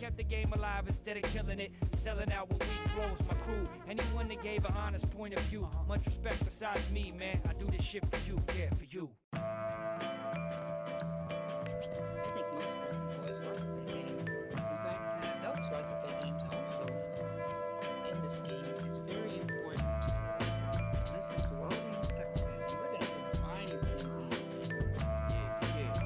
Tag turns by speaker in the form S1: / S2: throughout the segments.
S1: kept the game alive instead of killing it. Selling out with weak flows, my crew. Anyone that gave an honest point of view. Much respect besides me, man. I do this shit for you, yeah, for you.
S2: I think most girls and boys like to play games. In fact, adults like to play games also. In this game, it's very important to listen to all the instructions, and we're going to combine your things in this game.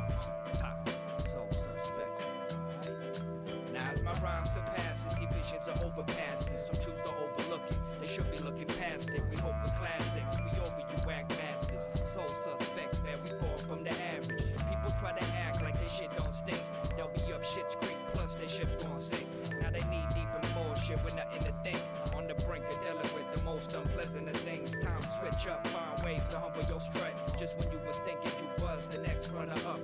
S1: So suspect. Alright. Now as my rhyme surpasses, see visions are overpasses. Some choose to overlook it. They should be looking past it. We hope for classics. We over you whack masters. Soul suspects, man, we fall from the average. People try to act like they shit don't stink. They'll be up shit's creek, plus their ship's gonna sink. Now they knee deep in bullshit with nothing to think. On the brink of dealing with the most unpleasant of things. Time switch up, find ways to humble your strut. Just when you was thinking you was the next runner up.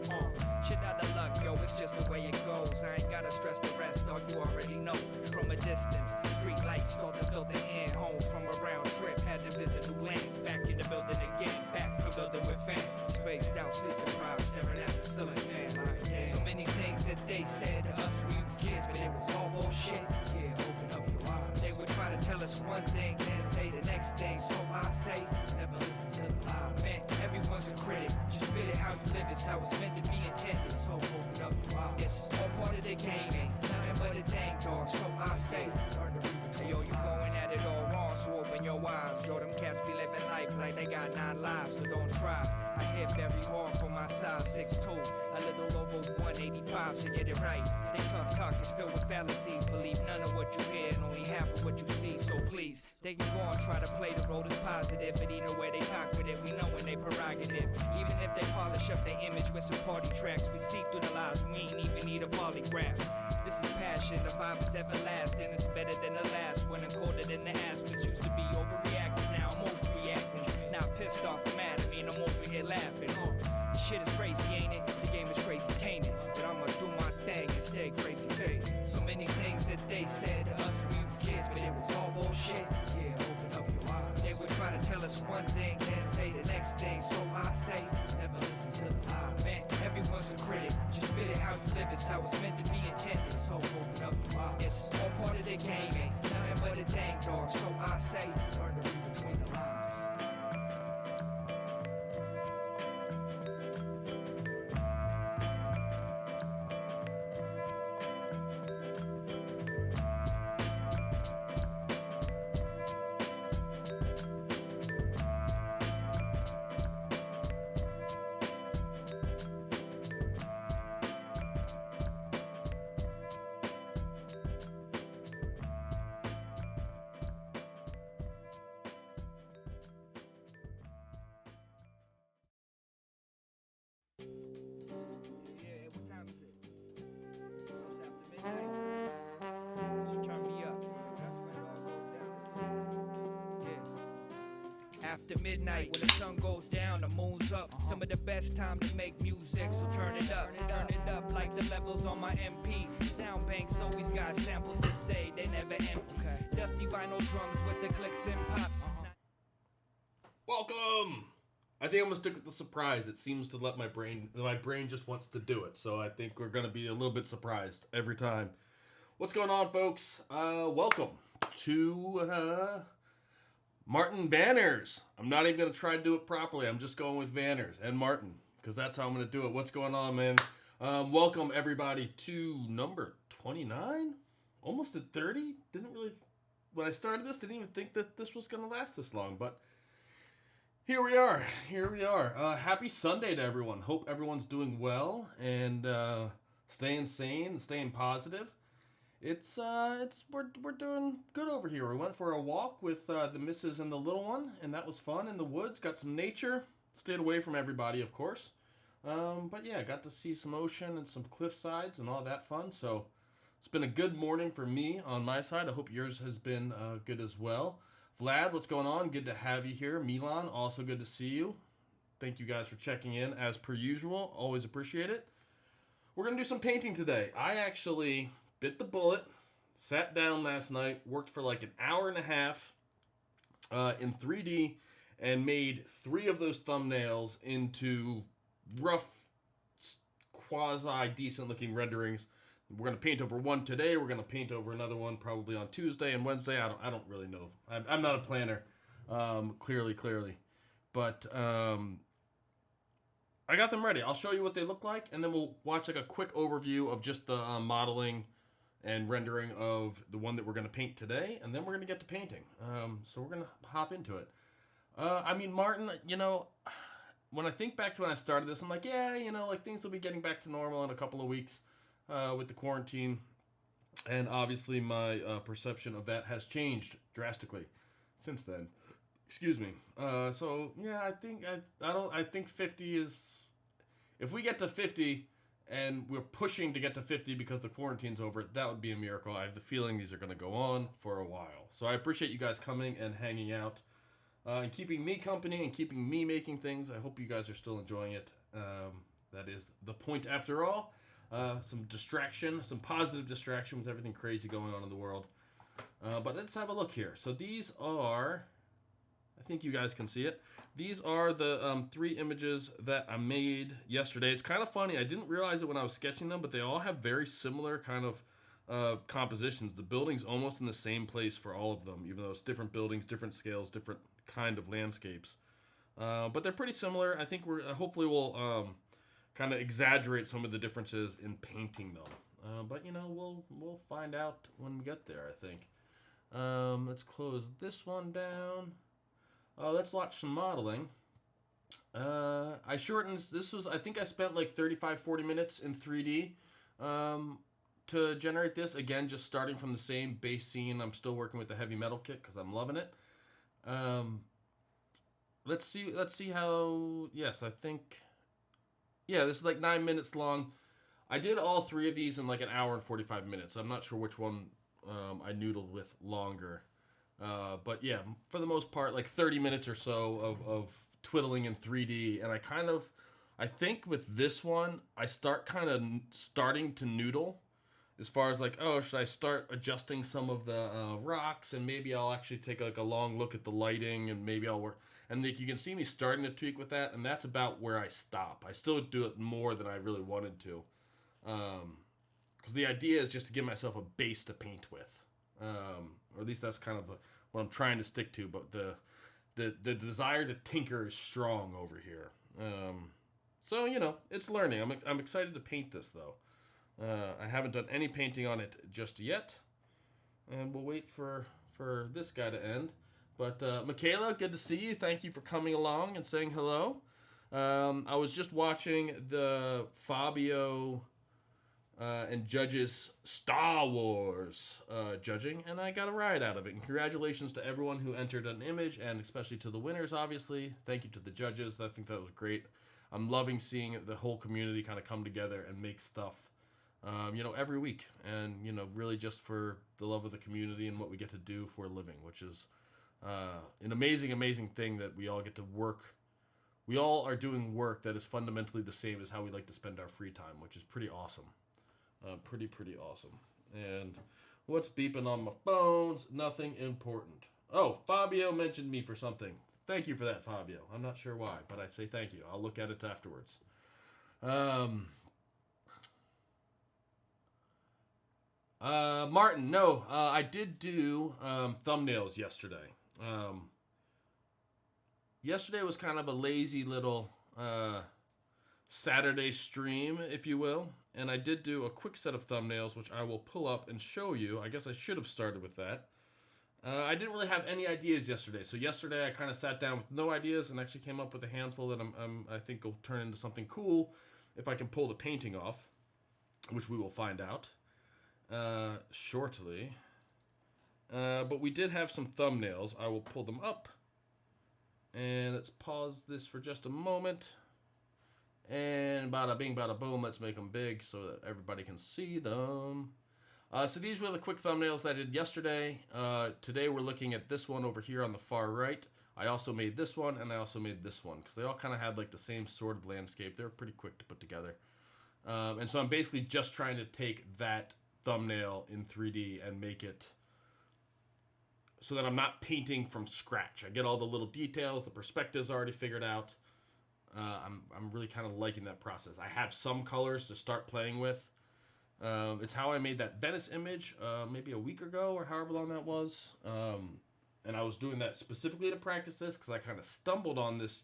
S1: Shit out of luck, yo, it's just the way it goes. I ain't gotta stress the rest, all you already know. From a distance, street lights start to filter in. Home from a round trip, had to visit new lands. Back in the building again, back from building with fam. Spaced out, sleep deprived, staring at the ceiling fan. Like, damn. So many things that they said to us when we was kids, but it was all bullshit. Yeah, open up your eyes. They would try to tell us one thing, then say the next thing. So I say, never listen to the lies. Man, everyone's a critic. Just spit it how you live, it's how it's meant to be intended. So open up your eyes. It's all part of the game, ain't nothing but a dang dog. So I say, learn to read between. Yo, you going at it all wrong, so open your eyes. Yo, them cats be living life like they got 9 lives, so don't try. I hit very hard for my size, 6'2", a little over 185, so get it right. They tough talk is filled with fallacies. Believe none of what you hear and only half of what you see. So please, they can go on try to play the road as positive, but either way they talk with it, we know when they prerogative. Even if they polish up their image with some party tracks, we see through the lies. We ain't even need a polygraph. This is passion, the vibe is everlasting. It's better than the last one and colder than the aspens. Used to be overreactive, now I'm overreacting. Not pissed off, I'm mad at me, and I'm over here laughing. The shit is crazy, ain't it? The game is crazy tainted, but I'ma do my thing and stay crazy fake. So many things that they said to us when we was kids, but it was all bullshit. Yeah, open up your eyes. They would try to tell us one thing, then say the next thing. So I say, never listen to the lies. Man, everyone's a critic. Just spit it how you live, it's how it's meant to be intended. So open up your eyes. It's all part of the game, ain't nothing but a dang dog. So I say, learn to read between the lines. After midnight, when the sun goes down, the moon's up. Some of the best time to make music, so turn it up like the levels on my MP. Sound banks always got samples to say they never empty. Dusty vinyl drums with the clicks and pops.
S3: Welcome! I think I almost took it the surprise. It seems to let my brain just wants to do it. So I think we're going to be a little bit surprised every time. What's going on, folks? Welcome to Martin Banners. I'm not even going to try to do it properly. I'm just going with Banners and Martin, because that's how I'm going to do it. What's going on, man? Welcome, everybody, to number 29? Almost at 30? When I started this, didn't even think that this was going to last this long, but here we are. Happy Sunday to everyone. Hope everyone's doing well and staying sane and staying positive. We're doing good over here. We went for a walk with the missus and the little one, and that was fun in the woods. Got some nature. Stayed away from everybody, of course. But yeah, got to see some ocean and some cliff sides and all that fun. So it's been a good morning for me on my side. I hope yours has been good as well. Vlad, what's going on? Good to have you here. Milan, also good to see you. Thank you guys for checking in as per usual. Always appreciate it. We're going to do some painting today. I actually bit the bullet, sat down last night, worked for like an hour and a half in 3D, and made 3 of those thumbnails into rough, quasi-decent looking renderings We're gonna paint over one today. We're gonna paint over another one probably on Tuesday and Wednesday. I don't really know. I'm not a planner, clearly, but I got them ready. I'll show you what they look like, and then we'll watch like a quick overview of just the modeling and rendering of the one that we're going to paint today, and then we're going to get to painting. So we're going to hop into it. I mean, Martin, when I think back to when I started this, I'm like, yeah, like things will be getting back to normal in a couple of weeks with the quarantine. And obviously my perception of that has changed drastically since then. Excuse me. So yeah, I think 50 is, if we get to 50 and we're pushing to get to 50 because the quarantine's over, that would be a miracle. I have the feeling these are going to go on for a while. So I appreciate you guys coming and hanging out and keeping me company and keeping me making things. I hope you guys are still enjoying it. That is the point after all. Some distraction, some positive distraction with everything crazy going on in the world. But let's have a look here. So these are, I think you guys can see it. These are the 3 images that I made yesterday. It's kind of funny. I didn't realize it when I was sketching them, but they all have very similar kind of compositions. The building's almost in the same place for all of them, even though it's different buildings, different scales, different kind of landscapes. But they're pretty similar. I think hopefully we'll kind of exaggerate some of the differences in painting them. But we'll find out when we get there, I think. Let's close this one down. Let's watch some modeling. I shortened, I think I spent like 35-40 minutes in 3D to generate this. Again, just starting from the same base scene. I'm still working with the heavy metal kit because I'm loving it. Let's see how, yes, I think, yeah, this is like 9 minutes long. I did all 3 of these in like an hour and 45 minutes. I'm not sure which one I noodled with longer. But yeah, for the most part, like 30 minutes or so of twiddling in 3D. And I think with this one, I starting to noodle as far as like, oh, should I start adjusting some of the rocks, and maybe I'll actually take like a long look at the lighting, and maybe I'll work. And like, you can see me starting to tweak with that, and that's about where I stop. I still do it more than I really wanted to. Because the idea is just to give myself a base to paint with. Or at least that's kind of what I'm trying to stick to. But the desire to tinker is strong over here. So it's learning. I'm excited to paint this though. I haven't done any painting on it just yet, and we'll wait for this guy to end. But Michaela, good to see you. Thank you for coming along and saying hello. I was just watching the Fabio and Judge's Star Wars judging, and I got a ride out of it. And congratulations to everyone who entered an image, and especially to the winners, obviously. Thank you to the judges. I think that was great. I'm loving seeing the whole community kind of come together and make stuff, every week. And, really just for the love of the community and what we get to do for a living, which is an amazing, amazing thing that we all get to work. We all are doing work that is fundamentally the same as how we like to spend our free time, which is pretty awesome. Pretty awesome. And what's beeping on my phones? Nothing important. Oh, Fabio mentioned me for something. Thank you for that, Fabio. I'm not sure why, but I say thank you. I'll look at it afterwards. Martin, no, I did do thumbnails yesterday. Yesterday was kind of a lazy little Saturday stream, if you will. And I did do a quick set of thumbnails, which I will pull up and show you. I guess I should have started with that. I didn't really have any ideas yesterday. So yesterday I kind of sat down with no ideas and actually came up with a handful that I think will turn into something cool if I can pull the painting off, which we will find out shortly. But we did have some thumbnails. I will pull them up. And let's pause this for just a moment. And bada bing, bada boom, let's make them big so that everybody can see them. So these were the quick thumbnails that I did yesterday. Today we're looking at this one over here on the far right. I also made this one, and I also made this one, because they all kind of had like the same sort of landscape. They were pretty quick to put together. And so I'm basically just trying to take that thumbnail in 3D and make it so that I'm not painting from scratch. I get all the little details, the perspectives already figured out. I'm really kind of liking that process. I have some colors to start playing with, It's how I made that Venice image maybe a week ago or however long that was. And I was doing that specifically to practice this because I kind of stumbled on this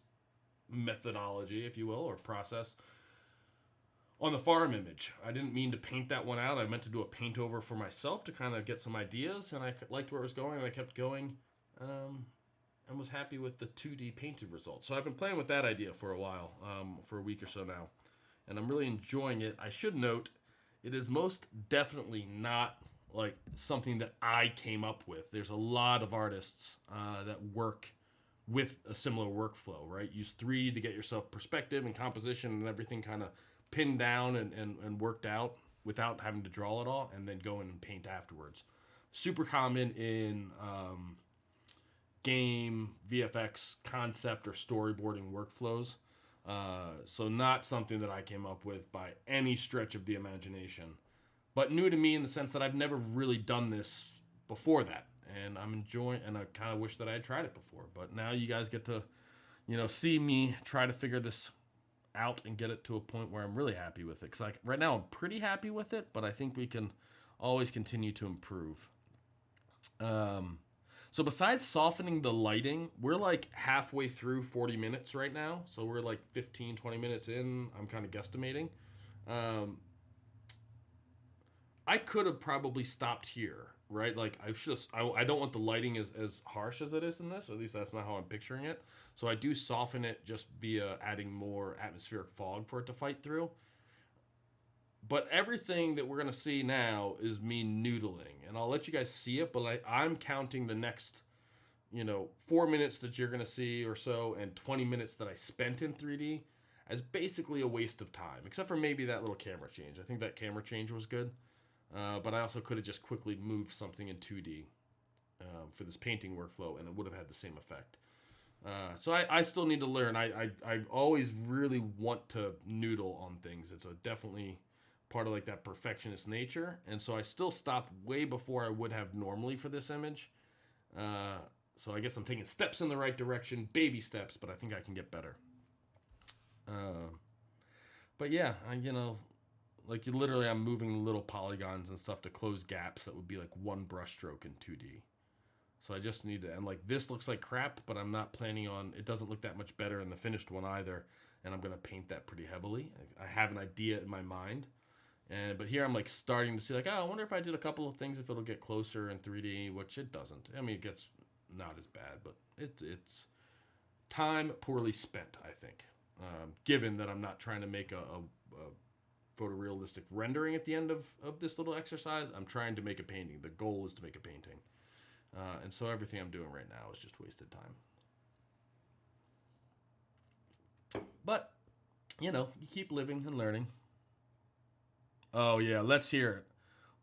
S3: methodology, if you will, or process on the farm image. I didn't mean to paint that one out. I meant to do a paint over for myself to kind of get some ideas, and I liked where it was going, and I kept going, and was happy with the 2D painted result. So I've been playing with that idea for a while, for a week or so now, and I'm really enjoying it. I should note, it is most definitely not like something that I came up with. There's a lot of artists that work with a similar workflow, right? Use 3D to get yourself perspective and composition and everything kind of pinned down and worked out without having to draw it all, and then go in and paint afterwards. Super common in game, VFX, concept, or storyboarding workflows. So not something that I came up with by any stretch of the imagination, but new to me in the sense that I've never really done this before that. And I'm enjoying, and I kind of wish that I had tried it before. But now you guys get to, see me try to figure this out and get it to a point where I'm really happy with it. Because like right now I'm pretty happy with it, but I think we can always continue to improve. So besides softening the lighting, we're like halfway through 40 minutes right now. So we're like 15, 20 minutes in. I'm kind of guesstimating. I could have probably stopped here, right? Like I should have, I don't want the lighting as harsh as it is in this, or at least that's not how I'm picturing it. So I do soften it just via adding more atmospheric fog for it to fight through. But everything that we're going to see now is me noodling. And I'll let you guys see it, but I'm counting the next, 4 minutes that you're going to see or so and 20 minutes that I spent in 3D as basically a waste of time. Except for maybe that little camera change. I think that camera change was good. But I also could have just quickly moved something in 2D for this painting workflow, and it would have had the same effect. So I still need to learn. I always really want to noodle on things. It's definitely part of like that perfectionist nature, and so I still stopped way before I would have normally for this image. So I guess I'm taking steps in the right direction, baby steps, but I think I can get better. But yeah, like literally I'm moving little polygons and stuff to close gaps that would be like one brush stroke in 2D. So I just need to, and like this looks like crap, but I'm not planning on, it doesn't look that much better in the finished one either. And I'm going to paint that pretty heavily. I have an idea in my mind. But here I'm like starting to see like, I wonder if I did a couple of things, if it'll get closer in 3D, which it doesn't. I mean, it gets not as bad, but it's time poorly spent, I think. Given that I'm not trying to make a photorealistic rendering at the end of this little exercise, I'm trying to make a painting. The goal is to make a painting. And so everything I'm doing right now is just wasted time. But, you keep living and learning. Oh, yeah, let's hear it.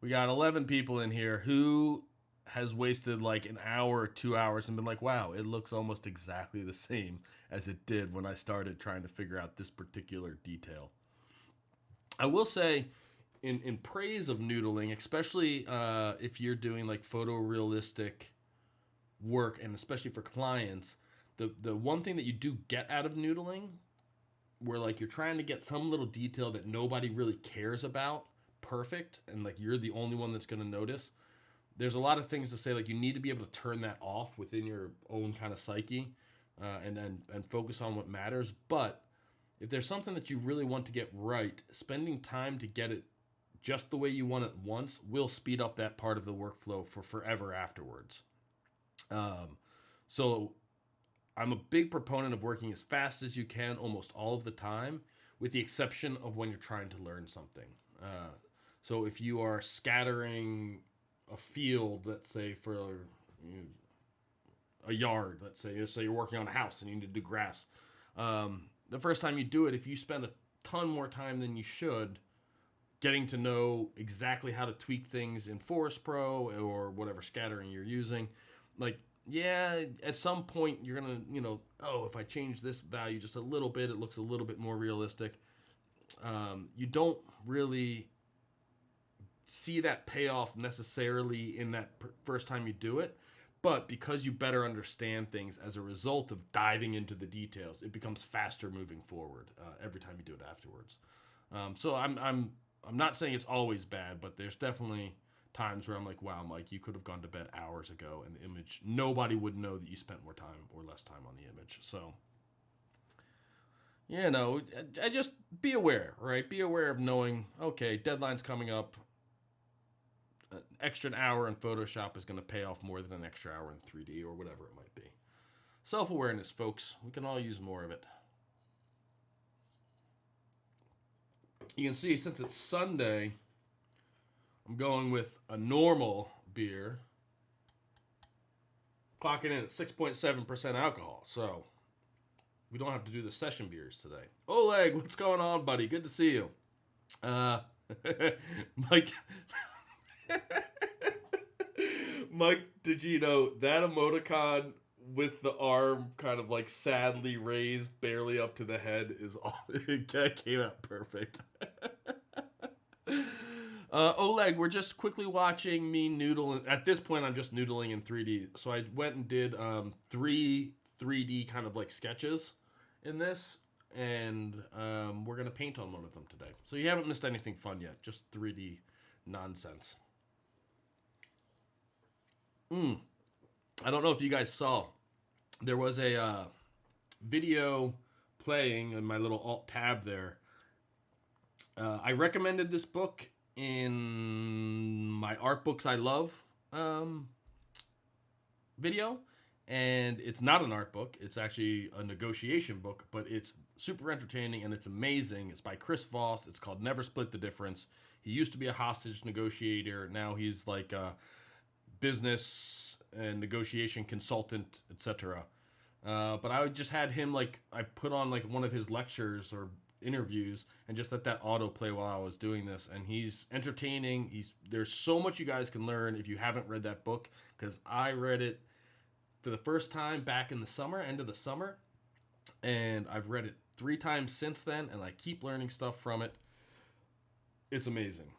S3: We got 11 people in here. Who has wasted like an hour or 2 hours and been like, wow, it looks almost exactly the same as it did when I started trying to figure out this particular detail? I will say, in praise of noodling, especially if you're doing like photorealistic work, and especially for clients, the one thing that you do get out of noodling, where like you're trying to get some little detail that nobody really cares about perfect, and like you're the only one that's going to notice, there's a lot of things to say, like you need to be able to turn that off within your own kind of psyche, and focus on what matters. But if there's something that you really want to get right, spending time to get it just the way you want it once will speed up that part of the workflow for forever afterwards. So I'm a big proponent of working as fast as you can almost all of the time, with the exception of when you're trying to learn something. So if you are scattering a field, let's say for a yard, let's say you're working on a house and you need to do grass. The first time you do it, if you spend a ton more time than you should getting to know exactly how to tweak things in Forest Pro or whatever scattering you're using, like, yeah, at some point you're going to, if I change this value just a little bit, it looks a little bit more realistic. You don't really see that payoff necessarily in that first time you do it. But because you better understand things as a result of diving into the details, it becomes faster moving forward every time you do it afterwards. So I'm I'm not saying it's always bad, but there's definitely times where I'm like, wow, Mike, you could have gone to bed hours ago, and the image, nobody would know that you spent more time or less time on the image. So, I just be aware, right? Be aware of knowing, okay, deadline's coming up. An extra hour in Photoshop is going to pay off more than an extra hour in 3D or whatever it might be. Self-awareness, folks. We can all use more of it. You can see, since it's Sunday, I'm going with a normal beer, clocking in at 6.7% alcohol. So we don't have to do the session beers today. Oleg, what's going on, buddy? Good to see you. Mike, Mike, did you know that emoticon with the arm kind of like sadly raised, barely up to the head, is all that came out perfect. Oleg, we're just quickly watching me noodle. At this point, I'm just noodling in 3D. So I went and did 3D kind of like sketches in this, and we're going to paint on one of them today. So you haven't missed anything fun yet, just 3D nonsense. I don't know if you guys saw, there was a video playing in my little alt tab there. I recommended this book in my Art Books I Love video, and it's not an art book. It's actually a negotiation book, but it's super entertaining and it's amazing. It's by Chris Voss. It's called Never Split the Difference. He used to be a hostage negotiator. Now he's like a business and negotiation consultant, etc. But I just had him, like, I put on like one of his lectures or interviews and just let that autoplay while I was doing this, and he's entertaining. There's so much you guys can learn if you haven't read that book, because I read it for the first time back in the summer, end of the summer, and I've read it 3 times since then, and I keep learning stuff from it. It's amazing.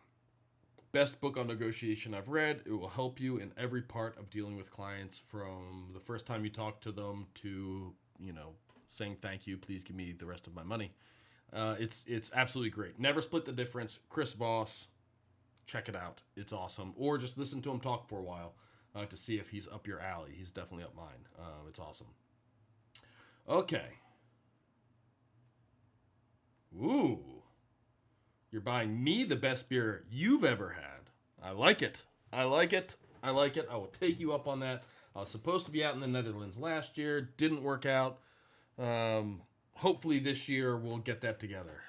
S3: Best book on negotiation I've read. It will help you in every part of dealing with clients, from the first time you talk to them to, saying thank you, please give me the rest of my money. It's absolutely great. Never Split the Difference. Chris Voss. Check it out. It's awesome. Or just listen to him talk for a while to see if he's up your alley. He's definitely up mine. It's awesome. Okay. Ooh. You're buying me the best beer you've ever had. I like it. I like it. I like it. I will take you up on that. I was supposed to be out in the Netherlands last year. Didn't work out. Hopefully this year we'll get that together.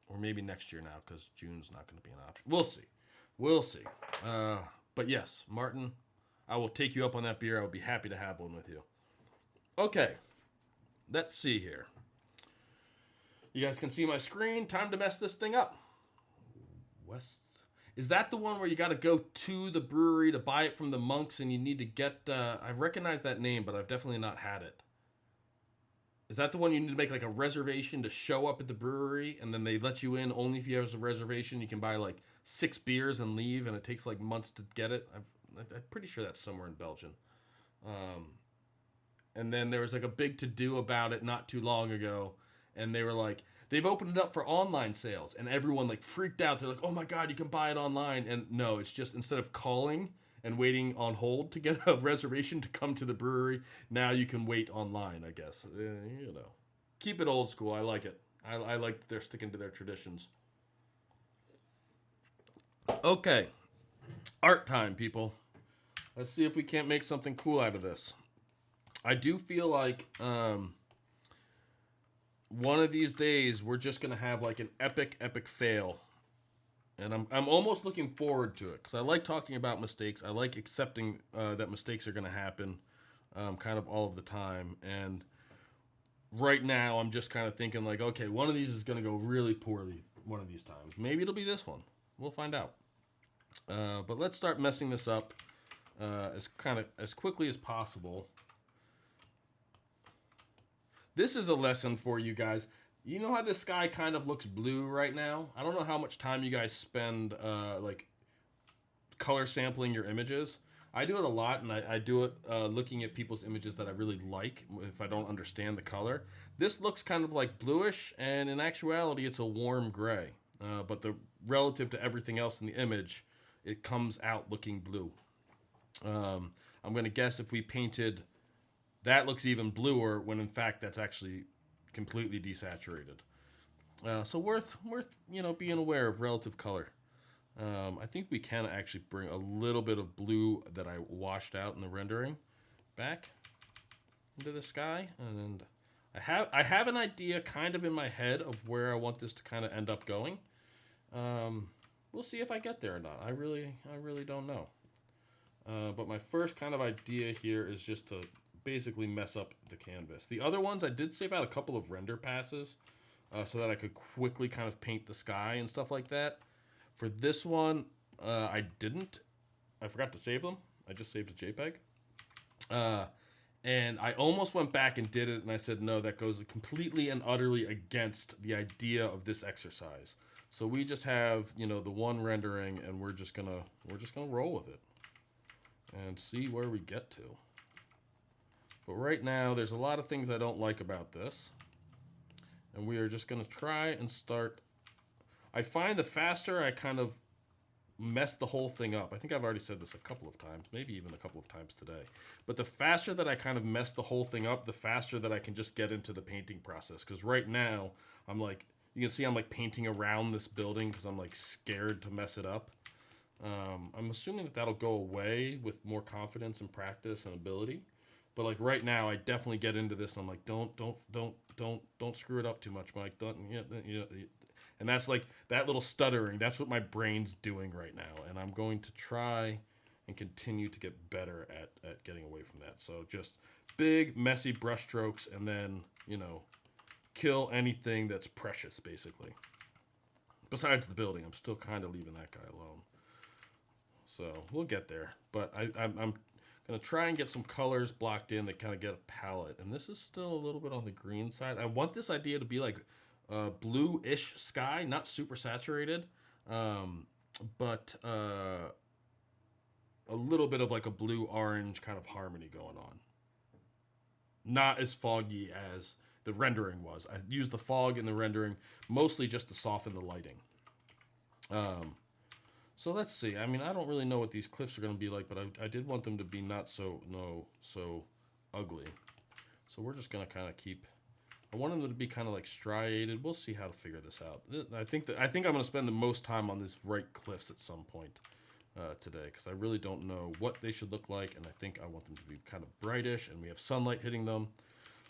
S3: Or maybe next year now, because June's not going to be an option. We'll see. We'll see. But yes, Martin, I will take you up on that beer. I would be happy to have one with you. Okay. Let's see here. You guys can see my screen. Time to mess this thing up. West. Is that the one where you got to go to the brewery to buy it from the monks, and you need to get... I recognize that name, but I've definitely not had it. Is that the one you need to make like a reservation to show up at the brewery, and then they let you in only if you have a reservation? You can buy like 6 beers and leave, and it takes like months to get it. I'm pretty sure that's somewhere in Belgium. And then there was like a big to-do about it not too long ago, and they were like, they've opened it up for online sales, and everyone like freaked out. They're like, oh my God, you can buy it online. And no, it's just, instead of calling and waiting on hold to get a reservation to come to the brewery, now you can wait online, I guess. Keep it old school. I like it. I like that they're sticking to their traditions. Okay. Art time, people. Let's see if we can't make something cool out of this. I do feel like one of these days we're just going to have like an epic fail. And I'm almost looking forward to it, because I like talking about mistakes. I like accepting that mistakes are going to happen kind of all of the time. And right now I'm just kind of thinking like, okay, one of these is going to go really poorly one of these times. Maybe it'll be this one. We'll find out. But let's start messing this up as quickly as possible. This is a lesson for you guys. You know how this sky kind of looks blue right now? I don't know how much time you guys spend like color sampling your images. I do it a lot, and I do it looking at people's images that I really like if I don't understand the color. This looks kind of like bluish, and in actuality it's a warm gray. but relative to everything else in the image, it comes out looking blue. I'm going to guess if we painted, that looks even bluer when in fact that's actually completely desaturated. So worth being aware of relative color. I think we can actually bring a little bit of blue that I washed out in the rendering back into the sky, and I have an idea kind of in my head of where I want this to kind of end up going. We'll see if I get there or not. I really don't know. But my first kind of idea here is just to basically mess up the canvas. The other ones I did save out a couple of render passes so that I could quickly kind of paint the sky and stuff like that. For this one, I didn't. I forgot to save them. I just saved a JPEG. And I almost went back and did it, and I said, no, that goes completely and utterly against the idea of this exercise. So we just have, the one rendering, and we're just gonna roll with it and see where we get to. But right now, there's a lot of things I don't like about this, and we are just gonna try and start. I find the faster I kind of mess the whole thing up. I think I've already said this a couple of times, maybe even a couple of times today. But the faster that I kind of mess the whole thing up, the faster that I can just get into the painting process. Because right now, I'm like, you can see I'm like painting around this building because I'm like scared to mess it up. I'm assuming that that'll go away with more confidence and practice and ability. But like right now, I definitely get into this and I'm like, don't screw it up too much, Mike. And that's like that little stuttering. That's what my brain's doing right now. And I'm going to try and continue to get better at getting away from that. So just big, messy brush strokes and then, kill anything that's precious, basically. Besides the building, I'm still kind of leaving that guy alone. So we'll get there. But I'm going to try and get some colors blocked in that kind of get a palette. And this is still a little bit on the green side. I want this idea to be like blue-ish sky, not super saturated, but a little bit of like a blue-orange kind of harmony going on. Not as foggy as the rendering was. I used the fog in the rendering mostly just to soften the lighting. So let's see. I mean, I don't really know what these cliffs are going to be like, but I did want them to be not so ugly. So we're just going to kind of keep. I want them to be kind of like striated. We'll see how to figure this out. I think I'm going to spend the most time on these right cliffs at some point today because I really don't know what they should look like, and I think I want them to be kind of brightish, and we have sunlight hitting them.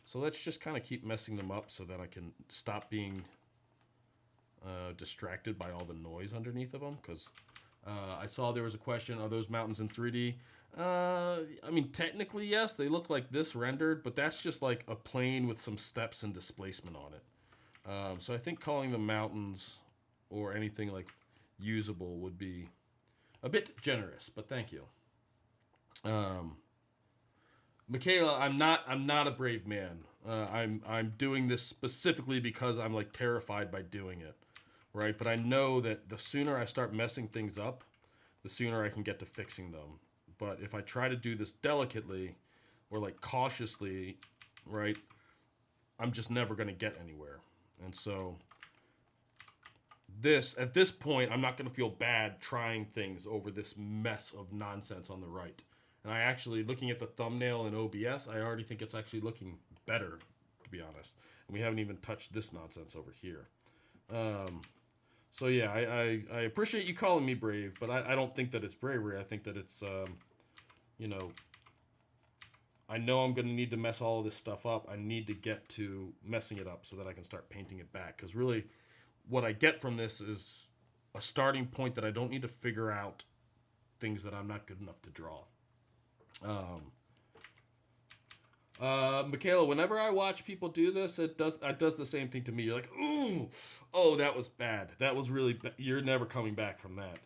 S3: So let's just kind of keep messing them up so that I can stop being distracted by all the noise underneath of them. Because I saw there was a question: are those mountains in 3D? I mean, technically, yes, they look like this rendered, but that's just like a plane with some steps and displacement on it. So I think calling them mountains or anything like usable would be a bit generous, but thank you. Michaela, I'm not a brave man. I'm doing this specifically because I'm like terrified by doing it, right? But I know that the sooner I start messing things up, the sooner I can get to fixing them. But if I try to do this delicately or like cautiously, right, I'm just never going to get anywhere. And so at this point, I'm not going to feel bad trying things over this mess of nonsense on the right. And I actually, looking at the thumbnail in OBS, I already think it's actually looking better, to be honest. And we haven't even touched this nonsense over here. So yeah, I appreciate you calling me brave, but I don't think that it's bravery. I think that it's, I know I'm going to need to mess all of this stuff up. I need to get to messing it up so that I can start painting it back. Because really, what I get from this is a starting point that I don't need to figure out things that I'm not good enough to draw. Michaela, whenever I watch people do this, it does the same thing to me. You're like, ooh, oh, that was bad. That was really bad. You're never coming back from that.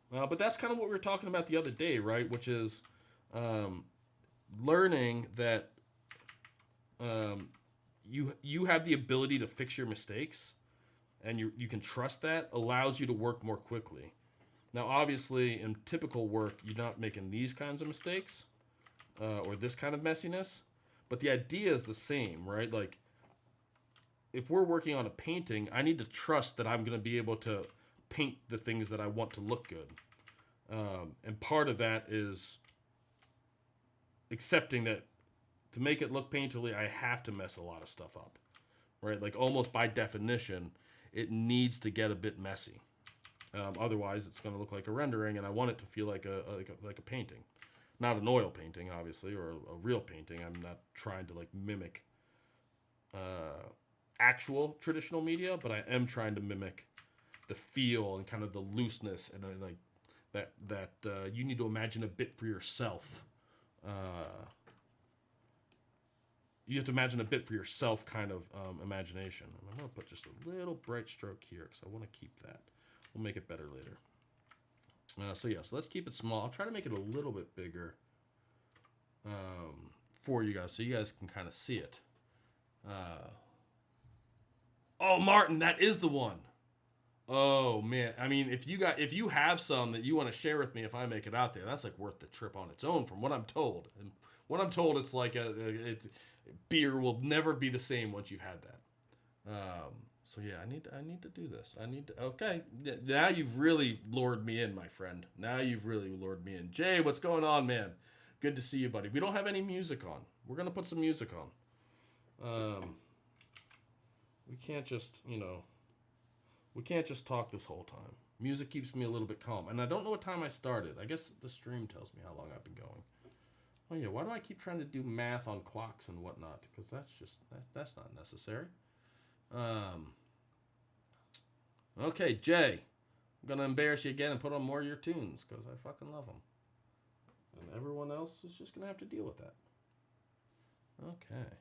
S3: But that's kind of what we were talking about the other day, right? Which is learning that you have the ability to fix your mistakes, and you can trust that allows you to work more quickly. Now, obviously, in typical work, you're not making these kinds of mistakes or this kind of messiness. But the idea is the same, right? Like, if we're working on a painting, I need to trust that I'm going to be able to paint the things that I want to look good. And part of that is accepting that to make it look painterly, I have to mess a lot of stuff up, right? Like almost by definition, it needs to get a bit messy. Otherwise, it's going to look like a rendering, and I want it to feel like a painting, not an oil painting, obviously, or a real painting. I'm not trying to like mimic actual traditional media, but I am trying to mimic the feel and kind of the looseness and like that you need to imagine a bit for yourself. You have to imagine a bit for yourself kind of imagination. And I'm going to put just a little bright stroke here because I want to keep that. We'll make it better later. So let's keep it small. I'll try to make it a little bit bigger for you guys so you guys can kind of see it. Oh, Martin, that is the one. Oh man, I mean, if you have some that you want to share with me, if I make it out there, that's like worth the trip on its own, from what I'm told. And what I'm told, it's like beer will never be the same once you've had that. So yeah, I need to do this. Okay, now you've really lured me in, my friend. Now you've really lured me in. Jay, what's going on, man? Good to see you, buddy. We don't have any music on. We're gonna put some music on. We can't just, we can't just talk this whole time. Music keeps me a little bit calm. And I don't know what time I started. I guess the stream tells me how long I've been going. Oh yeah, why do I keep trying to do math on clocks and whatnot? Because that's not necessary. Okay, Jay. I'm going to embarrass you again and put on more of your tunes because I fucking love them. And everyone else is just going to have to deal with that. Okay.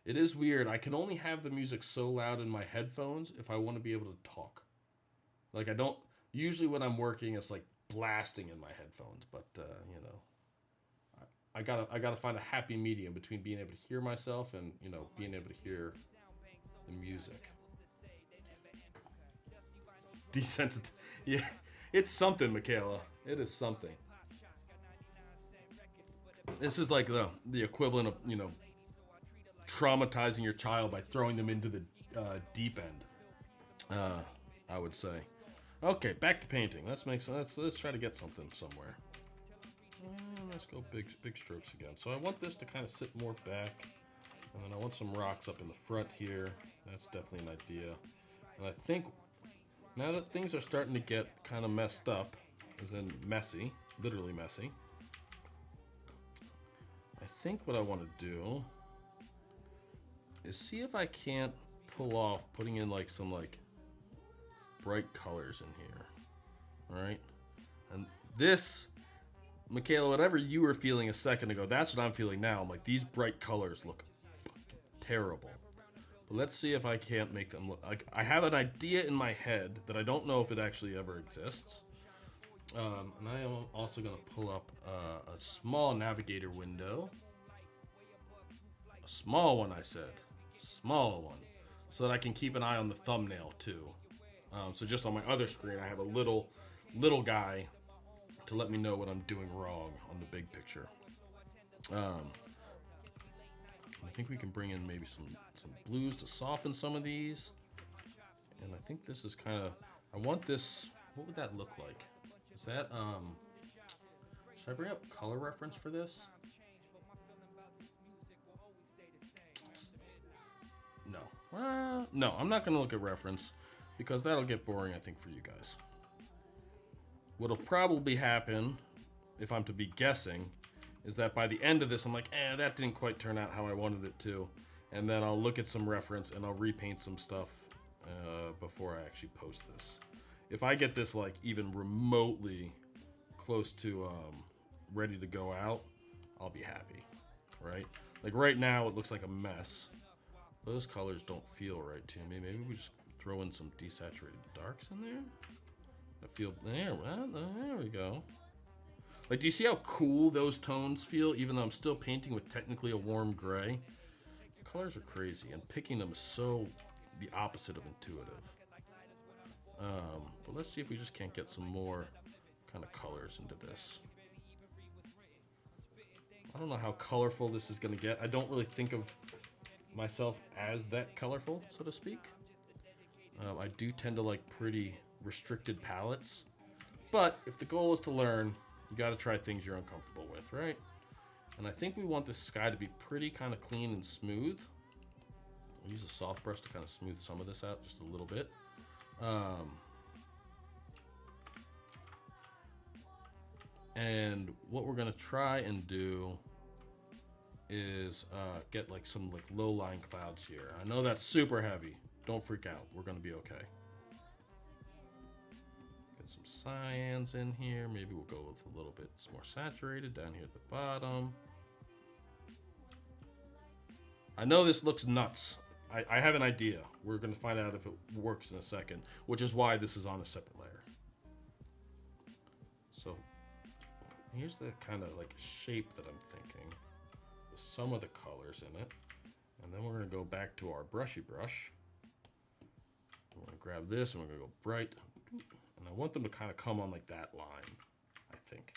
S3: It is weird. I can only have the music so loud in my headphones if I want to be able to talk. Like I don't, usually when I'm working, it's like blasting in my headphones, but I gotta find a happy medium between being able to hear myself and, being able to hear the music. Desensitive. Yeah, it's something, Michaela. It is something. This is like the equivalent of, traumatizing your child by throwing them into the deep end. I would say. Okay, back to painting. Let's try to get something somewhere. Let's go big strokes again. So I want this to kind of sit more back, and then I want some rocks up in the front here. That's definitely an idea. And I think now that things are starting to get kind of messed up, as in messy, literally messy, I think what I want to do is see if I can't pull off putting in like some like bright colors in here. All right, and this, Michaela, whatever you were feeling a second ago, that's what I'm feeling now. I'm like, these bright colors look terrible. But let's see if I can't make them look like, I have an idea in my head that I don't know if it actually ever exists. And I am also going to pull up a small navigator window. A small one, I said. Small one. So that I can keep an eye on the thumbnail too. So just on my other screen, I have a little guy to let me know what I'm doing wrong on the big picture. I think we can bring in maybe some blues to soften some of these. And I think this is kind of, I want this, what would that look like? Is that, should I bring up color reference for this? No. No, I'm not going to look at reference because that'll get boring, I think, for you guys. What'll probably happen, if I'm to be guessing, is that by the end of this, I'm like, that didn't quite turn out how I wanted it to. And then I'll look at some reference and I'll repaint some stuff before I actually post this. If I get this like even remotely close to ready to go out, I'll be happy, right? Like right now, it looks like a mess. Those colors don't feel right to me. Maybe we just throw in some desaturated darks in there. There we go. Like, do you see how cool those tones feel, even though I'm still painting with technically a warm gray? The colors are crazy, and picking them is so the opposite of intuitive. But let's see if we just can't get some more kind of colors into this. I don't know how colorful this is going to get. I don't really think of myself as that colorful, so to speak. I do tend to like pretty restricted palettes. But if the goal is to learn, you got to try things you're uncomfortable with, right? And I think we want this sky to be pretty kind of clean and smooth. I'll use a soft brush to kind of smooth some of this out just a little bit. And what we're gonna try and do is get like some like low-lying clouds here. I know that's super heavy. Don't freak out. We're gonna be okay. Get some cyans in here. Maybe we'll go with a little bit more saturated down here at the bottom. I know this looks nuts. I have an idea. We're gonna find out if it works in a second, which is why this is on a separate layer. So here's the kind of like shape that I'm thinking. Some of the colors in it. And then we're gonna go back to our brushy brush. We're gonna grab this and we're gonna go bright. And I want them to kind of come on like that line, I think.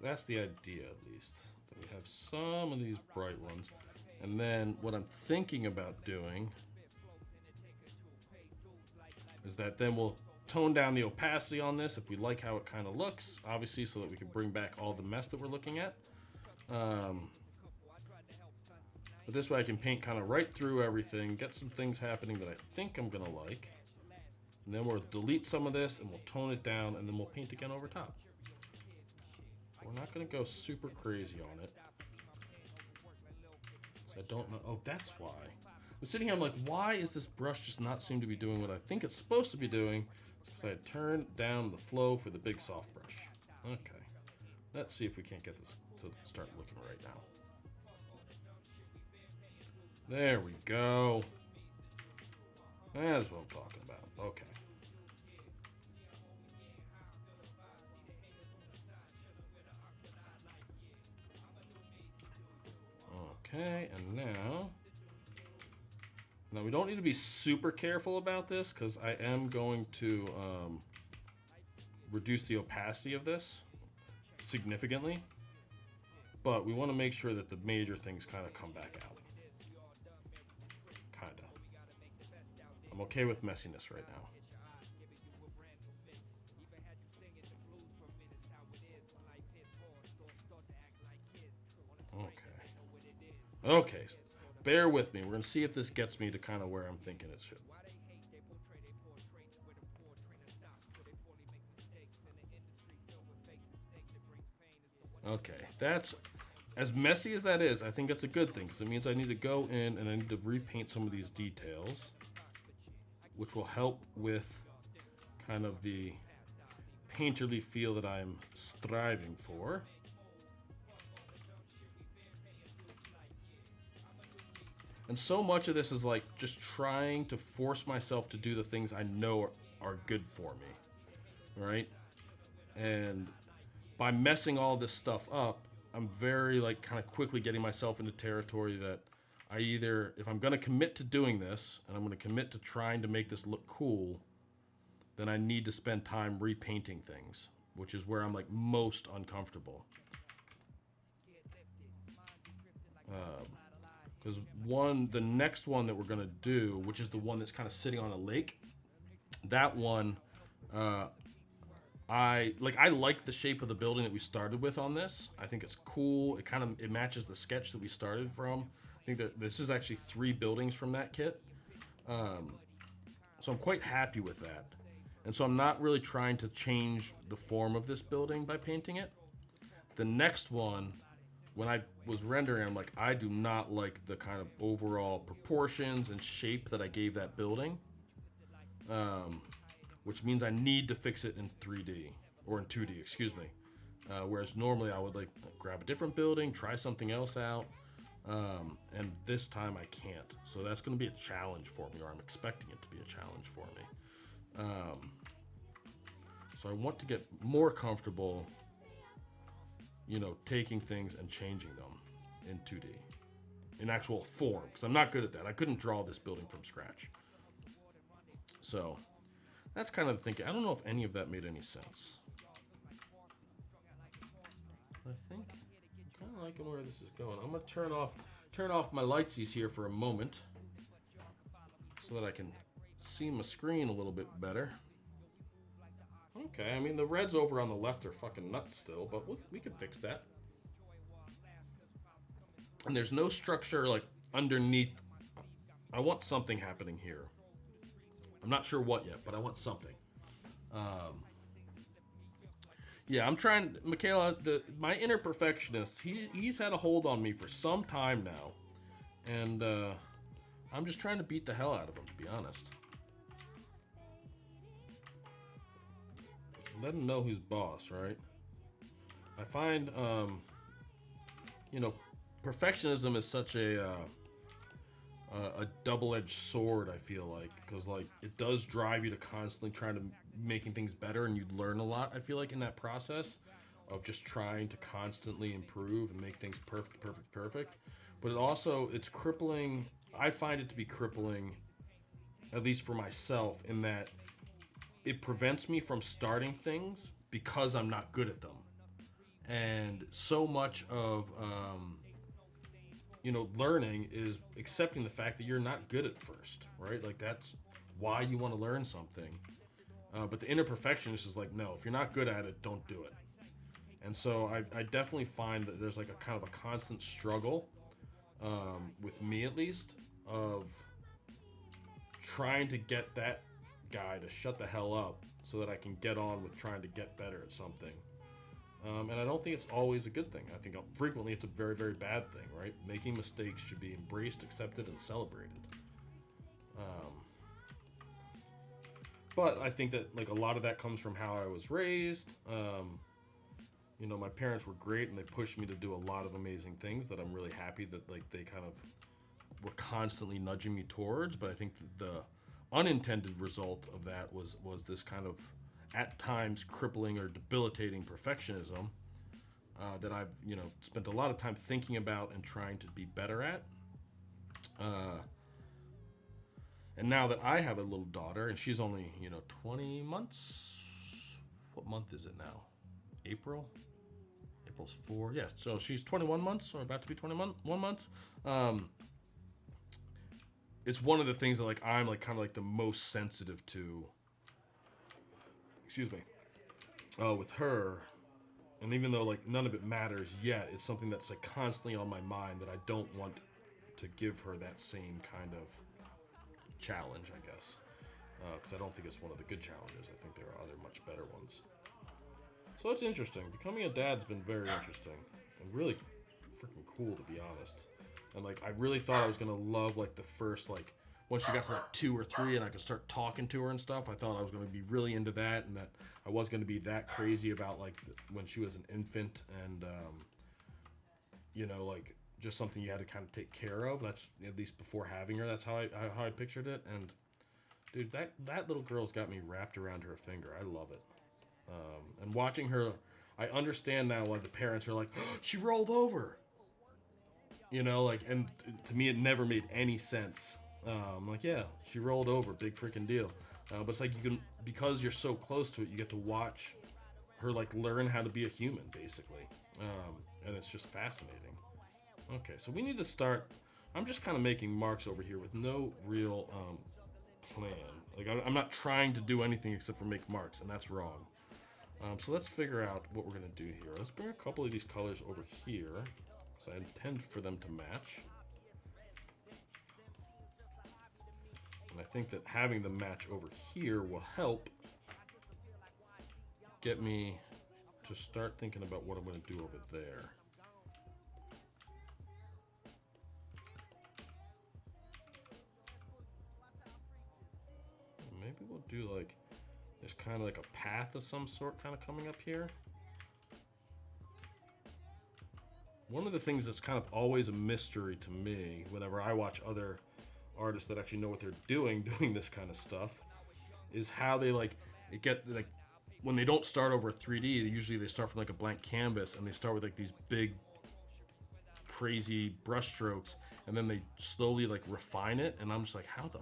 S3: That's the idea, at least. That we have some of these bright ones. And then what I'm thinking about doing is that then we'll tone down the opacity on this if we like how it kind of looks, obviously, so that we can bring back all the mess that we're looking at. But this way I can paint kind of right through everything, get some things happening that I think I'm gonna like. And then we'll delete some of this and we'll tone it down and then we'll paint again over top. We're not gonna go super crazy on it. So I don't know, oh, that's why. I'm sitting here, I'm like, why is this brush just not seem to be doing what I think it's supposed to be doing? It's because I turned down the flow for the big soft brush. Okay, let's see if we can't get this to start looking right now. There we go. That's what I'm talking about. Okay. Okay, and now we don't need to be super careful about this because I am going to reduce the opacity of this significantly, but we want to make sure that the major things kind of come back out. Kind of. I'm okay with messiness right now. Okay, bear with me. We're going to see if this gets me to kind of where I'm thinking it should. Okay, that's as messy as that is. I think that's a good thing because it means I need to go in and I need to repaint some of these details, which will help with kind of the painterly feel that I'm striving for. And so much of this is like just trying to force myself to do the things I know are good for me, right? And by messing all this stuff up, I'm very like kind of quickly getting myself into territory that I either, if I'm going to commit to doing this and I'm going to commit to trying to make this look cool, then I need to spend time repainting things, which is where I'm like most uncomfortable. Because the next one that we're gonna do, which is the one that's kind of sitting on a lake, that one, I like the shape of the building that we started with on this. I think it's cool. It matches the sketch that we started from. I think that this is actually 3 buildings from that kit. So I'm quite happy with that. And so I'm not really trying to change the form of this building by painting it. The next one, when I was rendering, I'm like, I do not like the kind of overall proportions and shape that I gave that building, which means I need to fix it in 3D, or in 2D, excuse me. Whereas normally I would like grab a different building, try something else out, and this time I can't. So that's gonna be a challenge for me, or I'm expecting it to be a challenge for me. So I want to get more comfortable, you know, taking things and changing them in 2D, in actual form, because I'm not good at that. I couldn't draw this building from scratch. So That's kind of the thinking. I don't know if any of that made any sense. I think I'm kind of liking where this is going. I'm gonna turn off my lightsies here for a moment, so that I can see my screen a little bit better. Okay, I mean the reds over on the left are fucking nuts still, but we can fix that. And there's no structure like underneath. I want something happening here. I'm not sure what yet, but I want something. Yeah, I'm trying, Michaela. My inner perfectionist. He's had a hold on me for some time now, and I'm just trying to beat the hell out of him, to be honest. Let him know who's boss, right? I find, perfectionism is such a double-edged sword, I feel like, because like it does drive you to constantly trying to making things better, and you learn a lot, I feel like, in that process of just trying to constantly improve and make things perfect. But it's crippling. I find it to be crippling, at least for myself, in that it prevents me from starting things because I'm not good at them. And so much of learning is accepting the fact that you're not good at first, right? Like that's why you want to learn something. But the inner perfectionist is like, no, if you're not good at it, don't do it. And so I definitely find that there's like a kind of a constant struggle, with me at least, of trying to get that guy to shut the hell up so that I can get on with trying to get better at something. And I don't think it's always a good thing. I think frequently it's a very, very bad thing, right? Making mistakes should be embraced, accepted, and celebrated. But I think that like a lot of that comes from how I was raised. My parents were great and they pushed me to do a lot of amazing things that I'm really happy that like they kind of were constantly nudging me towards. But I think the unintended result of that was this kind of at times crippling or debilitating perfectionism that I've spent a lot of time thinking about and trying to be better at. And now that I have a little daughter and she's only 20 months. What month is it now? April? April's 4. Yeah, so she's 21 months or about to be 21 months. It's one of the things that like I'm like kind of like the most sensitive to. Excuse me. With her, and even though like none of it matters yet, it's something that's like constantly on my mind that I don't want to give her that same kind of challenge, I guess, because I don't think it's one of the good challenges. I think there are other much better ones. So it's interesting. Becoming a dad's been very interesting and really freaking cool, to be honest. And like I really thought I was gonna love like the first like once she got to like 2 or 3 and I could start talking to her and stuff. I thought I was gonna be really into that, and that I was gonna be that crazy about like when she was an infant and like just something you had to kind of take care of. That's at least before having her. That's how I pictured it. And dude, that little girl's got me wrapped around her finger. I love it. And watching her, I understand now why the parents are like, oh, she rolled over. And to me, it never made any sense. Like, yeah, she rolled over, big freaking deal. But it's like because you're so close to it, you get to watch her like learn how to be a human, basically. And it's just fascinating. Okay, so we need to start. I'm just kind of making marks over here with no real plan. Like I'm not trying to do anything except for make marks, and that's wrong. So let's figure out what we're gonna do here. Let's bring a couple of these colors over here, because I intend for them to match. And I think that having them match over here will help get me to start thinking about what I'm gonna do over there. Maybe we'll do like, there's kind of like a path of some sort kind of coming up here. One of the things that's kind of always a mystery to me whenever I watch other artists that actually know what they're doing this kind of stuff, is how they when they don't start over 3D, usually they start from like a blank canvas and they start with like these big crazy brush strokes, and then they slowly like refine it, and I'm just like, how the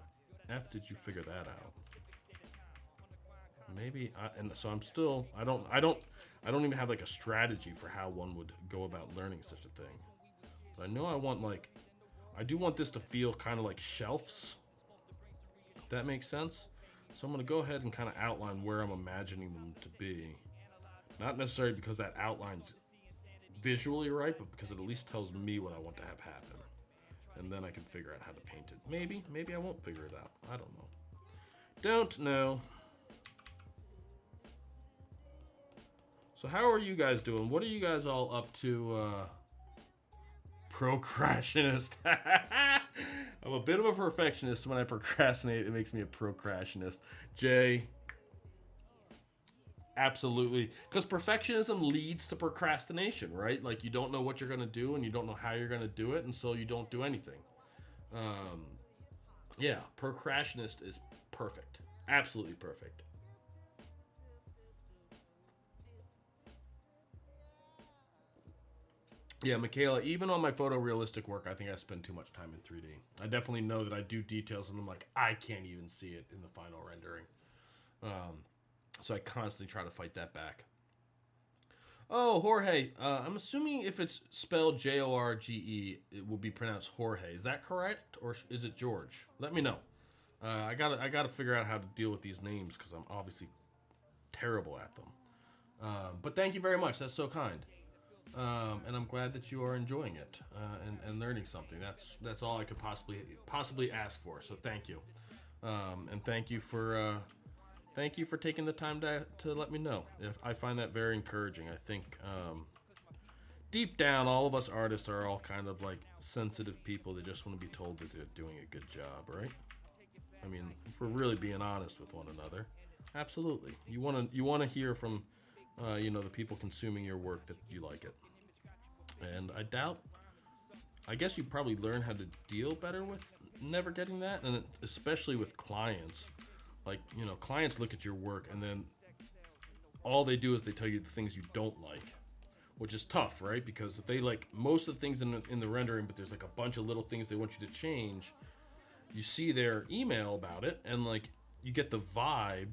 S3: F did you figure that out? and so I'm still, I don't even have like a strategy for how one would go about learning such a thing. But I know I do want this to feel kind of like shelves, if that makes sense. So I'm going to go ahead and kind of outline where I'm imagining them to be. Not necessarily because that outline's visually right, but because it at least tells me what I want to have happen. And then I can figure out how to paint it. Maybe I won't figure it out. I don't know. Don't know. So how are you guys doing? What are you guys all up to? Procrastinist. I'm a bit of a perfectionist. When I procrastinate, it makes me a procrastinist. Jay, absolutely. Because perfectionism leads to procrastination, right? Like you don't know what you're going to do and you don't know how you're going to do it, and so you don't do anything. Yeah, procrastinist is perfect. Absolutely perfect. Yeah, Michaela, even on my photorealistic work, I think I spend too much time in 3D. I definitely know that I do details and I'm like, I can't even see it in the final rendering. So I constantly try to fight that back. Oh, Jorge. I'm assuming if it's spelled Jorge, it will be pronounced Jorge. Is that correct? Or is it George? Let me know. I gotta figure out how to deal with these names because I'm obviously terrible at them. But thank you very much. That's so kind. And I'm glad that you are enjoying it and learning something. That's all I could possibly ask for. So thank you, and thank you for taking the time to let me know. I find that very encouraging. I think deep down, all of us artists are all kind of like sensitive people that just want to be told that they're doing a good job, right? I mean, if we're really being honest with one another, absolutely. You want to hear from the people consuming your work that you like it. And I guess you probably learn how to deal better with never getting that, and especially with clients. Like, clients look at your work and then all they do is they tell you the things you don't like, which is tough, right? Because if they like most of the things in the rendering, but there's like a bunch of little things they want you to change, you see their email about it, and like you get the vibe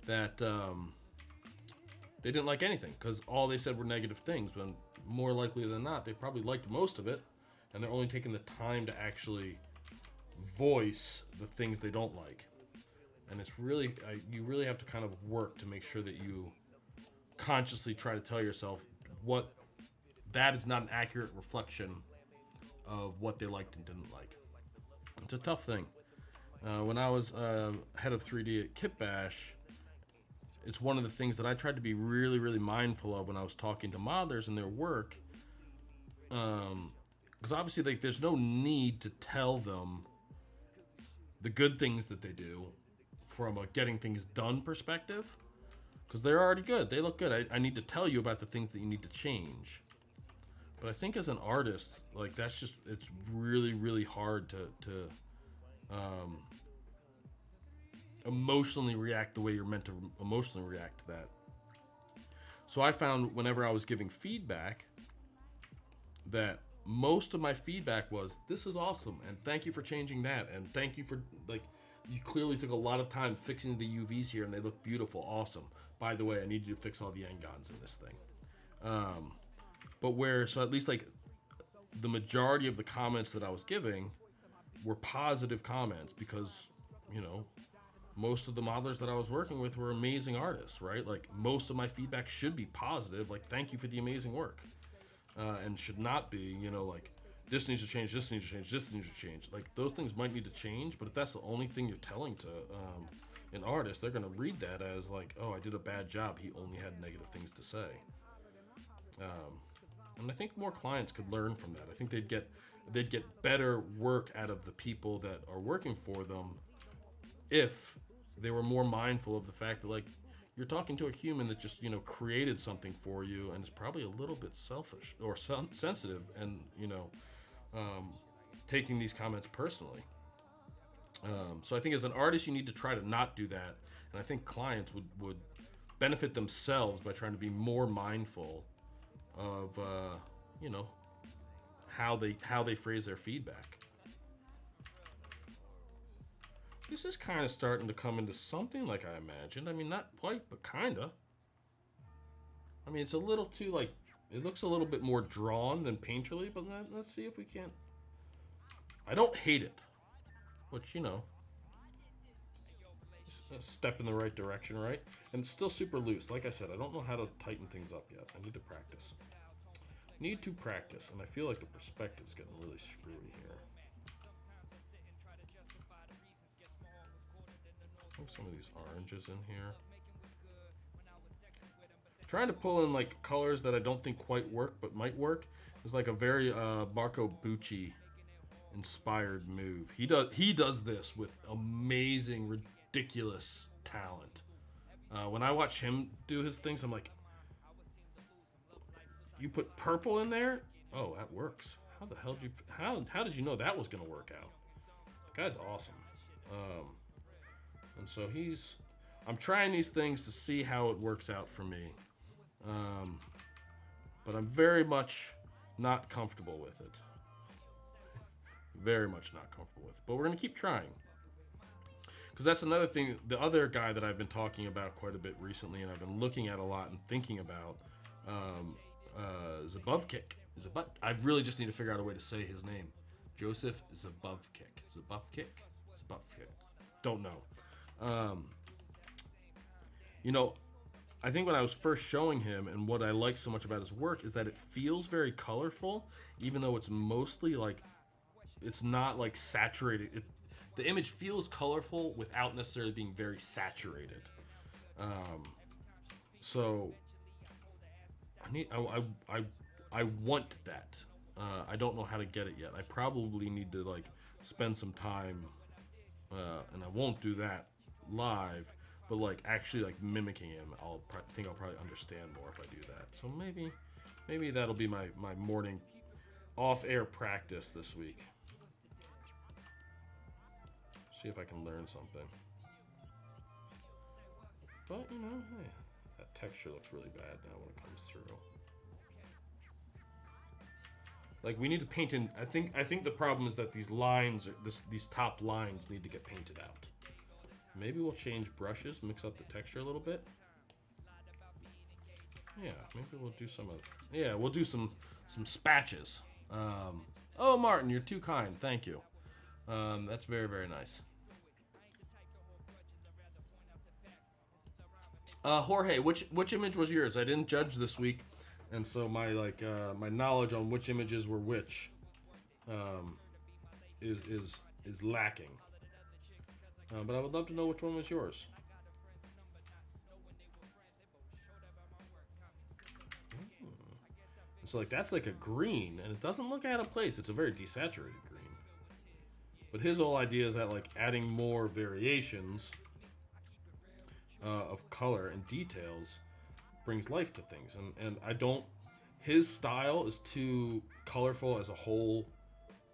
S3: that they didn't like anything because all they said were negative things, when more likely than not, they probably liked most of it, and they're only taking the time to actually voice the things they don't like. And it's really, you really have to kind of work to make sure that you consciously try to tell yourself what that is not an accurate reflection of what they liked and didn't like. It's a tough thing. When I was head of 3D at Kit Bash, it's one of the things that I tried to be really, really mindful of when I was talking to modelers and their work. Because obviously, like, there's no need to tell them the good things that they do from a getting things done perspective, because they're already good. They look good. I need to tell you about the things that you need to change. But I think as an artist, like, it's really, really hard to emotionally react the way you're meant to emotionally react to that. So I found whenever I was giving feedback that most of my feedback was, this is awesome, and thank you for changing that, and thank you for, like, you clearly took a lot of time fixing the UVs here and they look beautiful, awesome. By the way, I need you to fix all the Engons in this thing. So at least like the majority of the comments that I was giving were positive comments because, most of the modelers that I was working with were amazing artists, right? Like, most of my feedback should be positive, like, thank you for the amazing work. And should not be, like, this needs to change, this needs to change, this needs to change. Like, those things might need to change, but if that's the only thing you're telling to an artist, they're going to read that as like, oh, I did a bad job, he only had negative things to say. And I think more clients could learn from that. I think they'd get better work out of the people that are working for them if they were more mindful of the fact that, like, you're talking to a human that just, created something for you and is probably a little bit selfish or sensitive and, taking these comments personally. So I think as an artist, you need to try to not do that. And I think clients would benefit themselves by trying to be more mindful of, how they phrase their feedback. This is kind of starting to come into something like I imagined. I mean, not quite, but kind of. I mean, it's a little too, like, it looks a little bit more drawn than painterly, but let's see if we can't. I don't hate it, which, you know, a step in the right direction, right? And it's still super loose. Like I said, I don't know how to tighten things up yet. I need to practice. Need to practice, and I feel like the perspective's getting really screwy here. I think some of these oranges in here. Trying to pull in like colors that I don't think quite work, but might work. Is like a very Marco Bucci inspired move. He does this with amazing, ridiculous talent. When I watch him do his things, I'm like, you put purple in there? Oh, that works. How the hell did you? How did you know that was gonna work out? The guy's awesome. And so I'm trying these things to see how it works out for me. But I'm very much not comfortable with it. Very much not comfortable with it. But we're going to keep trying. Because that's another thing. The other guy that I've been talking about quite a bit recently and I've been looking at a lot and thinking about Zabuvkick. I really just need to figure out a way to say his name. Joseph Zabuvkick. Zabuvkick. Don't know. You know, I think when I was first showing him and what I like so much about his work is that it feels very colorful, even though it's mostly like, it's not like saturated. The image feels colorful without necessarily being very saturated. So I want that. I don't know how to get it yet. I probably need to like spend some time, and I won't do that live. But like actually like mimicking him, I'll probably understand more if I do that. So maybe that'll be my morning off-air practice this week. See if I can learn something. But you know, hey, that texture looks really bad now when it comes through. Like we need to paint in. I think the problem is that these lines, these top lines, need to get painted out. Maybe we'll change brushes, mix up the texture a little bit. Yeah, maybe we'll do we'll do some spatches. Oh, Martin, you're too kind. Thank you. That's very, very nice. Jorge, which image was yours? I didn't judge this week, and so my my knowledge on which images were which is lacking. But I would love to know which one was yours. So like that's like a green, and it doesn't look out of place. It's a very desaturated green. But his whole idea is that like adding more variations of color and details brings life to things, and I don't. His style is too colorful as a whole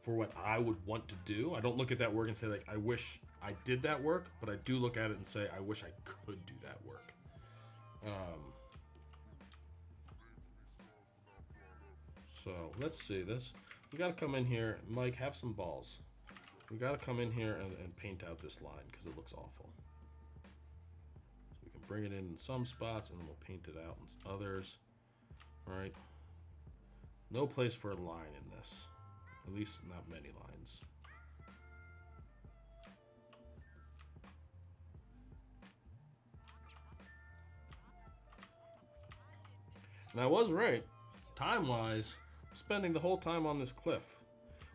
S3: for what I would want to do. I don't look at that work and say like I wish I did that work, but I do look at it and say I wish I could do that work. So let's see this. We got to come in here, Mike. Have some balls. We got to come in here and paint out this line because it looks awful. So we can bring it in some spots and then we'll paint it out in others. All right. No place for a line in this. At least not many lines. And I was right, time-wise, spending the whole time on this cliff.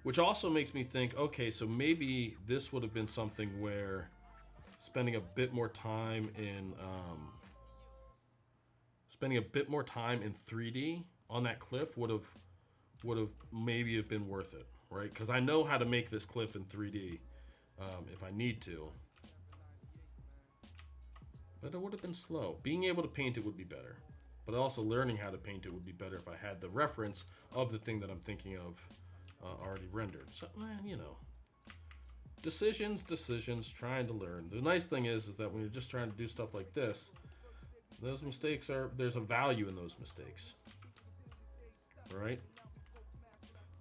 S3: Which also makes me think, okay, so maybe this would have been something where spending a bit more time in 3D on that cliff would have maybe have been worth it, right? Because I know how to make this cliff in 3D if I need to. But it would have been slow. Being able to paint it would be better. But also learning how to paint it would be better if I had the reference of the thing that I'm thinking of already rendered. So, you know, decisions, trying to learn. The nice thing is that when you're just trying to do stuff like this, those mistakes there's a value in those mistakes, right?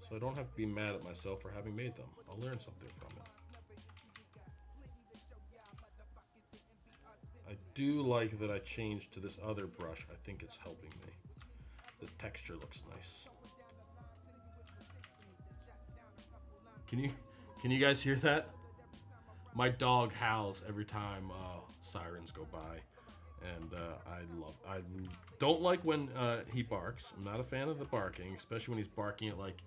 S3: So I don't have to be mad at myself for having made them. I'll learn something from it. do like that I changed to this other brush. I think it's helping me. The texture looks nice. Can you guys hear that? My dog howls every time sirens go by, and I don't like when he barks. I'm not a fan of the barking, especially when he's barking at like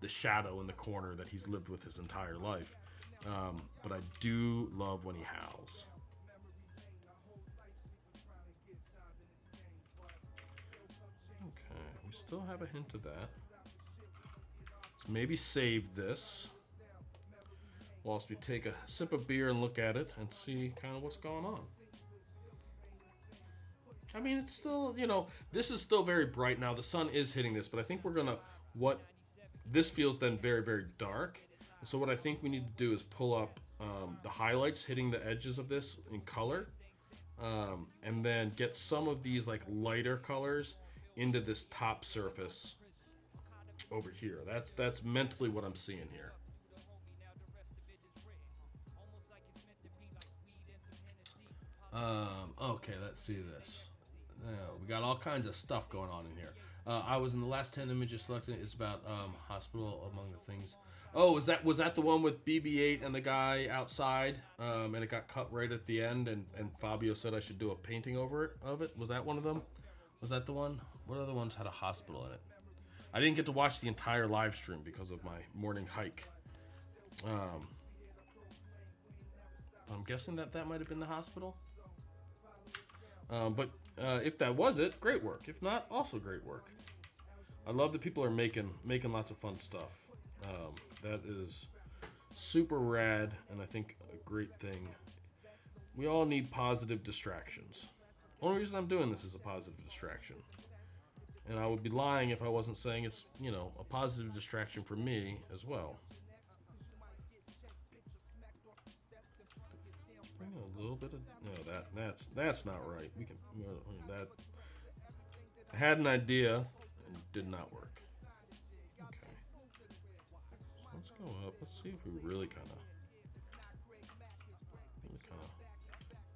S3: the shadow in the corner that he's lived with his entire life. But I do love when he howls. Okay, we still have a hint of that. So maybe save this whilst we take a sip of beer and look at it and see kind of what's going on. I mean, it's still, you know, this is still very bright now. The sun is hitting this, but I think we're gonna, this feels then very, very dark. So what I think we need to do is pull up the highlights hitting the edges of this in color, and then get some of these like lighter colors into this top surface over here. That's mentally what I'm seeing here. Okay, let's see this. We got all kinds of stuff going on in here. I was in the last 10 images selected. It's about hospital among the things. Oh, was that the one with BB-8 and the guy outside? And it got cut right at the end, and Fabio said I should do a painting over it of it. Was that one of them? Was that the one? What other ones had a hospital in it? I didn't get to watch the entire live stream because of my morning hike. I'm guessing that might have been the hospital. But if that was it, great work. If not, also great work. I love that people are making lots of fun stuff. That is super rad, and I think a great thing. We all need positive distractions. Only reason I'm doing this is a positive distraction. And I would be lying if I wasn't saying it's, you know, a positive distraction for me as well. Bring in a little bit of, no, that's not right. We can, that, I had an idea and it did not work. Okay. So let's go up. Let's see if we really kind of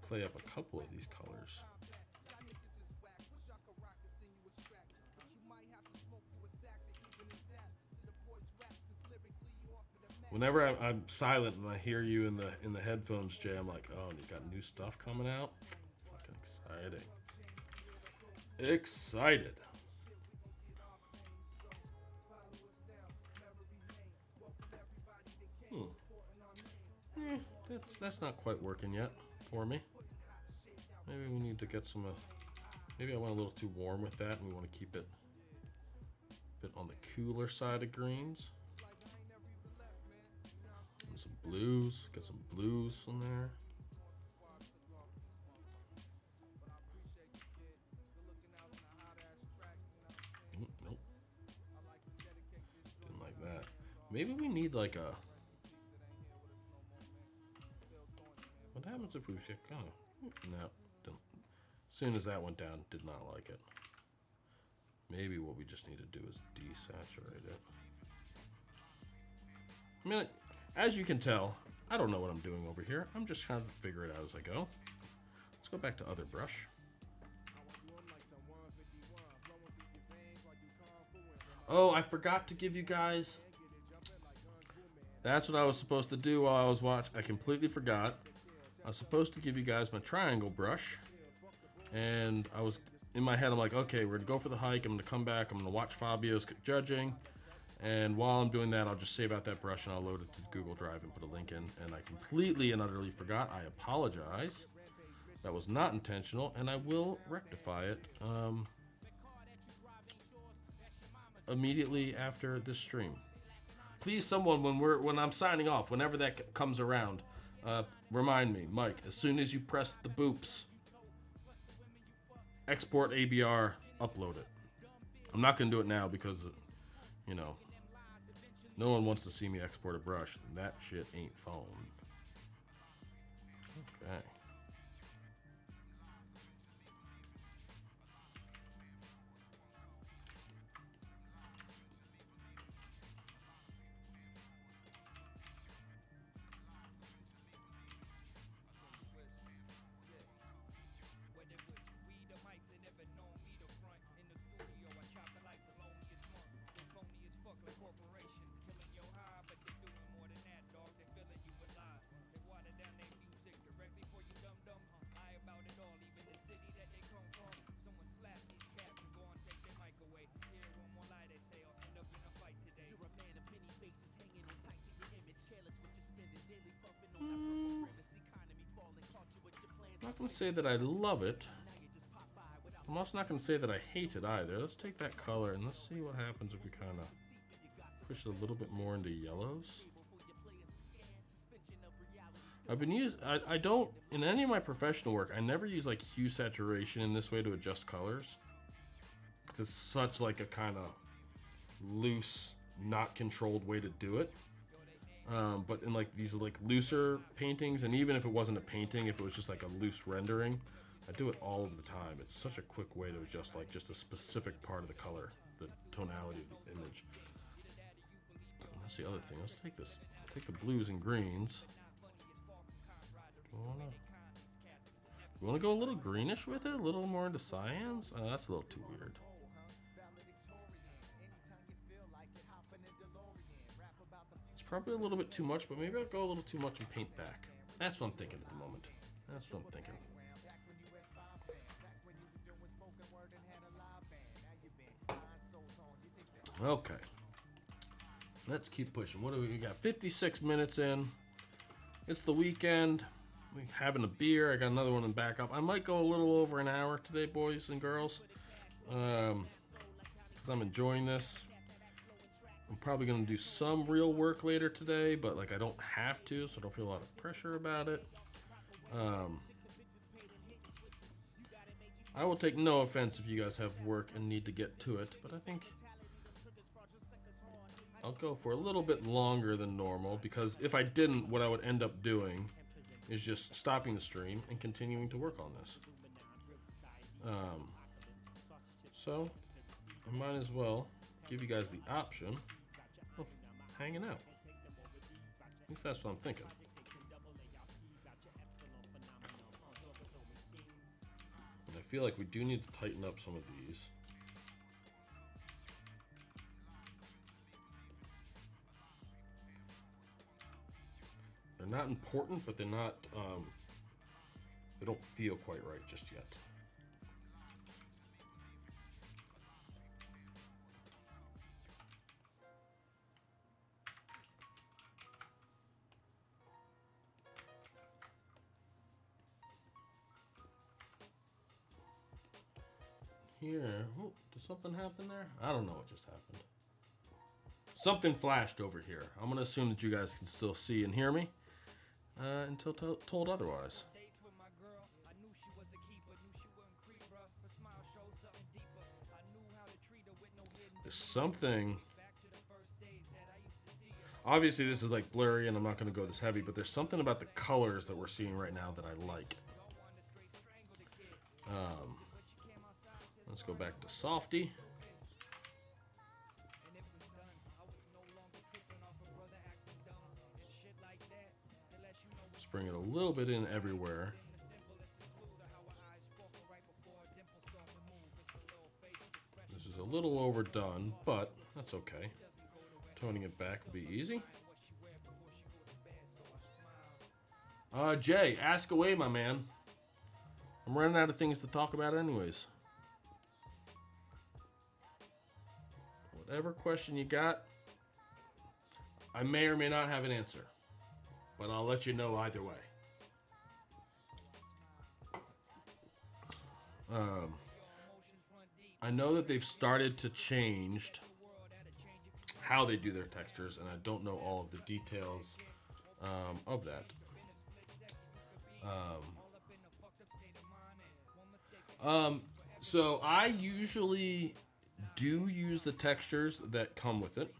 S3: play up a couple of these colors. Whenever I'm silent and I hear you in the headphones, Jay, I'm like, oh, and you got new stuff coming out? Fucking exciting. Excited. That's not quite working yet for me. Maybe we need to get some, maybe I went a little too warm with that, and we want to keep it a bit on the cooler side of greens. And some blues, get some blues in there. Nope. Didn't like that. Maybe we need like a, what happens if we get kind of, no, didn't. As soon as that went down, did not like it. Maybe what we just need to do is desaturate it. I mean, as you can tell, I don't know what I'm doing over here. I'm just trying to figure it out as I go. Let's go back to other brush. Oh, I forgot to give you guys. That's what I was supposed to do while I was watching. I completely forgot. I was supposed to give you guys my triangle brush. And I was, in my head, I'm like, okay, we're gonna go for the hike. I'm gonna come back. I'm gonna watch Fabio's judging. And while I'm doing that, I'll just save out that brush and I'll load it to Google Drive and put a link in. And I completely and utterly forgot. I apologize. That was not intentional, and I will rectify it immediately after this stream. Please, someone, when I'm signing off, whenever that comes around, remind me, Mike. As soon as you press the boops, export ABR, upload it. I'm not gonna do it now because, you know, no one wants to see me export a brush. That shit ain't phone. Okay. not going to say that I love it. I'm also not going to say that I hate it either. Let's take that color and let's see what happens if we kind of push it a little bit more into yellows. I've been using, I don't, in any of my professional work, I never use like hue saturation in this way to adjust colors. Because it's such like a kind of loose, not controlled way to do it. But in like these like looser paintings, and even if it wasn't a painting, if it was just like a loose rendering, I do it all of the time. It's such a quick way to adjust like just a specific part of the color, the tonality of the image. And that's the other thing. Let's take this, take the blues and greens. You want to go a little greenish with it? A little more into cyans? Oh, that's a little too weird. It's probably a little bit too much, but maybe I'll go a little too much and paint back. That's what I'm thinking at the moment. That's what I'm thinking. Okay. Let's keep pushing. What do we got? 56 minutes in. It's the weekend. We're having a beer. I got another one in backup. I might go a little over an hour today, boys and girls. Because I'm enjoying this. I'm probably going to do some real work later today, but like I don't have to, so I don't feel a lot of pressure about it. I will take no offense if you guys have work and need to get to it, but I think I'll go for a little bit longer than normal, because if I didn't, what I would end up doing is just stopping the stream and continuing to work on this. So I might as well give you guys the option of hanging out. At least that's what I'm thinking. And I feel like we do need to tighten up some of these. They're not important, but they're not, they don't feel quite right just yet. Here, oh, did something happen there? I don't know what just happened. Something flashed over here. I'm gonna assume that you guys can still see and hear me until told otherwise. There's something. Obviously, this is like blurry, and I'm not gonna go this heavy, but there's something about the colors that we're seeing right now that I like. Let's go back to Softy. Let's bring it a little bit in everywhere. This is a little overdone, but that's okay. Toning it back will be easy. Jay, ask away, my man. I'm running out of things to talk about anyways. Whatever question you got, I may or may not have an answer, but I'll let you know either way. I know that they've started to change how they do their textures, and I don't know all of the details of that. So I usually do use the textures that come with it,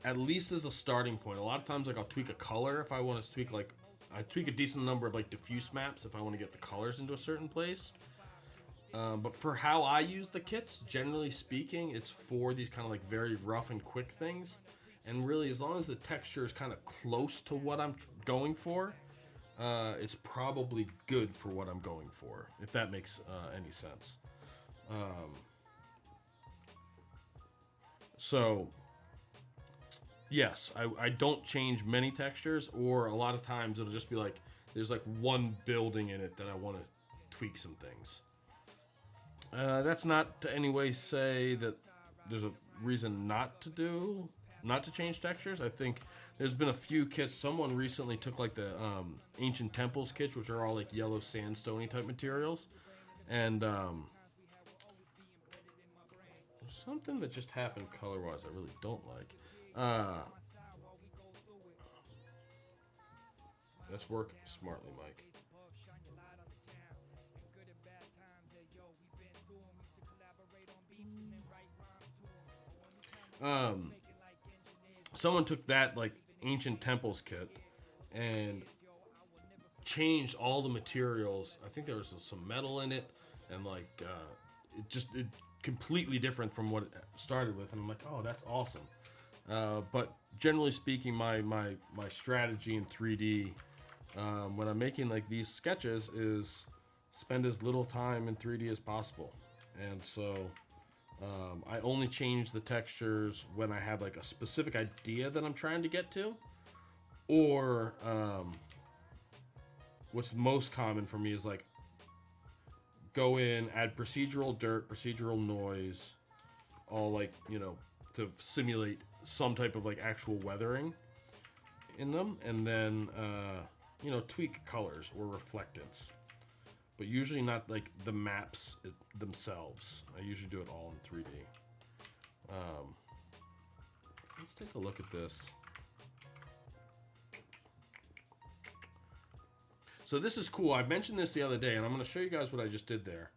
S3: at least as a starting point. A lot of times, like, I'll tweak a color if I want to tweak, like, I tweak a decent number of like diffuse maps if I want to get the colors into a certain place. But for how I use the kits, generally speaking, it's for these kind of like very rough and quick things. And really, as long as the texture is kind of close to what I'm going for, it's probably good for what I'm going for, if that makes any sense. So, yes, I don't change many textures, or a lot of times it'll just be like, there's like one building in it that I want to tweak some things. That's not to any way say that there's a reason not to do not to change textures. I think there's been a few kits. Someone recently took like the Ancient Temples kits, which are all like yellow sandstone type materials, and something that just happened color-wise I really don't like. Let's work smartly, Mike. Someone took that like Ancient Temples kit and changed all the materials. I think there was some metal in it, and like it completely different from what it started with. And I'm like, oh, that's awesome. But generally speaking, my strategy in 3D when I'm making like these sketches is spend as little time in 3D as possible, and so I only change the textures when I have like a specific idea that I'm trying to get to, or what's most common for me is like go in, add procedural dirt, procedural noise, all like, you know, to simulate some type of like actual weathering in them, and then you know, tweak colors or reflectance, but usually not like the maps themselves. I usually do it all in 3D. Let's take a look at this. So this is cool. I mentioned this the other day, and I'm going to show you guys what I just did there.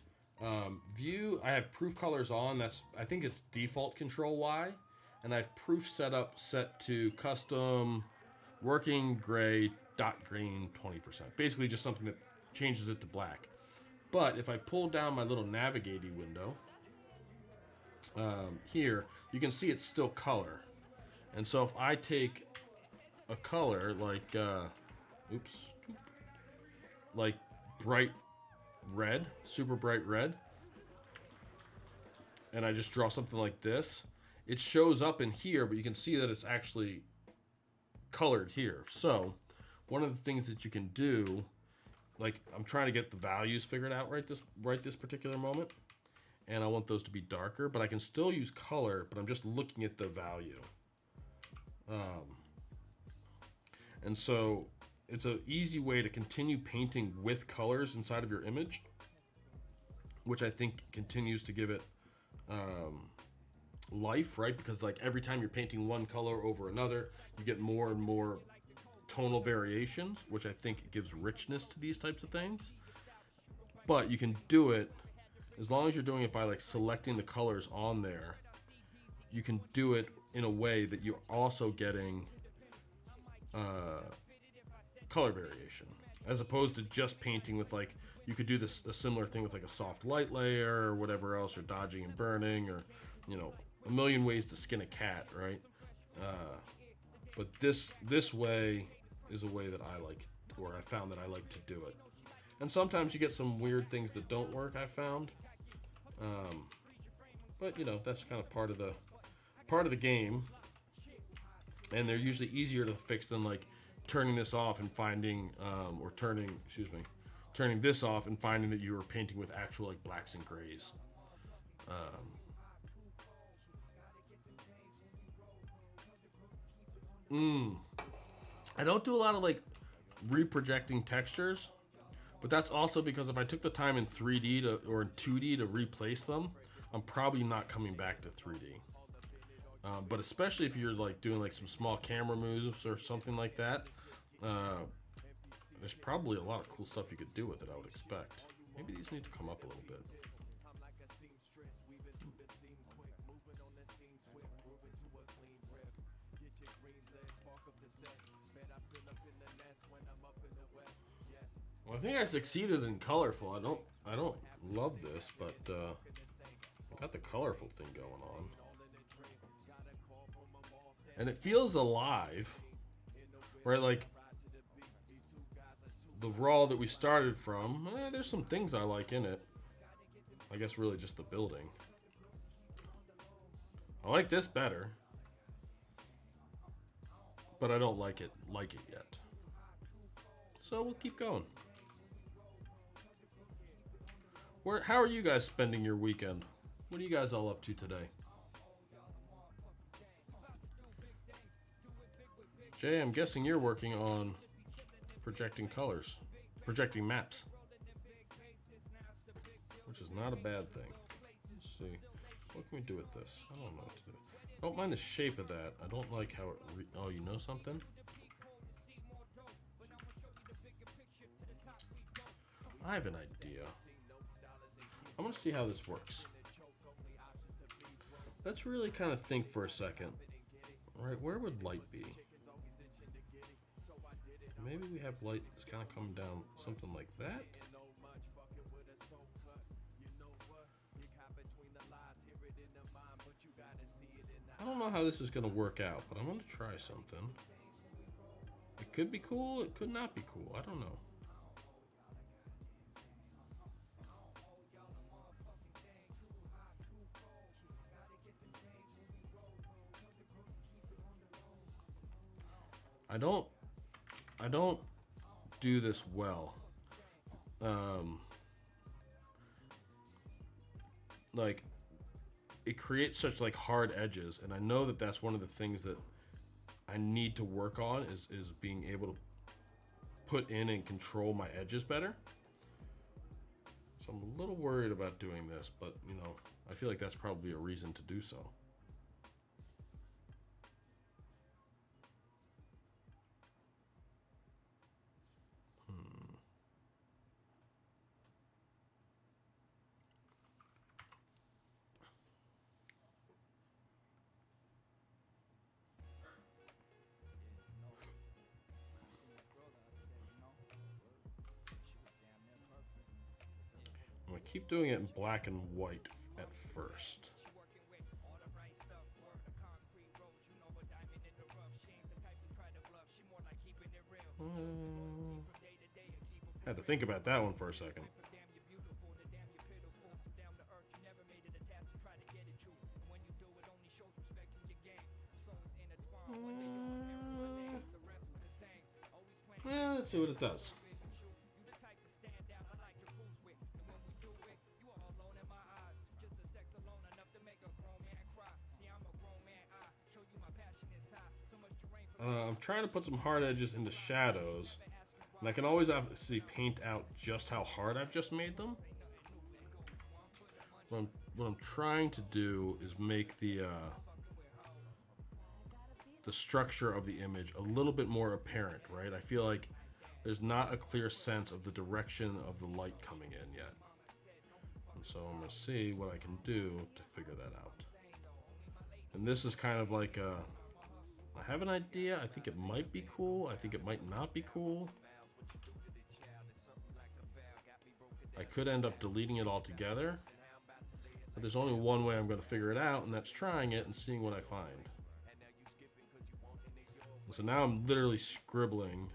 S3: View, I have proof colors on. That's, I think it's default control Y, and I have proof set to custom working gray dot green 20%. Basically just something that changes it to black. But if I pull down my little navigating window, here, you can see it's still color. And so if I take a color like, like bright red, super bright red, and I just draw something like this, it shows up in here, but you can see that it's actually colored here. So one of the things that you can do, like I'm trying to get the values figured out right this particular moment, and I want those to be darker, but I can still use color, but I'm just looking at the value. And so it's an easy way to continue painting with colors inside of your image, which I think continues to give it life, right? Because like every time you're painting one color over another, you get more and more tonal variations, which I think gives richness to these types of things. But you can do it as long as you're doing it by like selecting the colors on there. You can do it in a way that you're also getting color variation, as opposed to just painting with like, you could do this a similar thing with like a soft light layer or whatever else, or dodging and burning, or, you know, a million ways to skin a cat, right? But this way is a way that I like, or I found that I like to do it. And sometimes you get some weird things that don't work, I found. But you know, that's kind of part of the game, and they're usually easier to fix than like turning this off and finding, or turning this off and finding that you were painting with actual like blacks and grays. I don't do a lot of like reprojecting textures, but that's also because if I took the time in 3D or in 2D to replace them, I'm probably not coming back to 3D. But especially if you're like doing like some small camera moves or something like that, there's probably a lot of cool stuff you could do with it, I would expect. Maybe these need to come up a little bit. Well, I think I succeeded in colorful. I don't love this, but I got the colorful thing going on. And it feels alive, right? Like the raw that we started from, there's some things I like in it. I guess really just the building. I like this better, but I don't like it yet. So we'll keep going. How are you guys spending your weekend? What are you guys all up to today? Jay, I'm guessing you're working on projecting colors, projecting maps, which is not a bad thing. Let's see. What can we do with this? I don't know what to do. I don't mind the shape of that. I don't like how it oh, you know something? I have an idea. I'm gonna see how this works. Let's really kind of think for a second. All right, where would light be? Maybe we have light that's kind of coming down something like that. I don't know how this is going to work out, but I'm going to try something. It could be cool, it could not be cool. I don't know. I don't do this well. Like, it creates such like hard edges, and I know that that's one of the things that I need to work on is being able to put in and control my edges better. So I'm a little worried about doing this, but you know, I feel like that's probably a reason to do so. I'm gonna keep doing it in black and white at first. Had to think about that one for a second. Let's see what it does. I'm trying to put some hard edges into shadows, and I can always obviously paint out just how hard I've just made them. What I'm trying to do is make the structure of the image a little bit more apparent, right? I feel like there's not a clear sense of the direction of the light coming in yet. And so I'm gonna see what I can do to figure that out. And this is kind of like I have an idea. I think it might be cool. I think it might not be cool. I could end up deleting it altogether. But there's only one way I'm going to figure it out, and that's trying it and seeing what I find. And so now I'm literally scribbling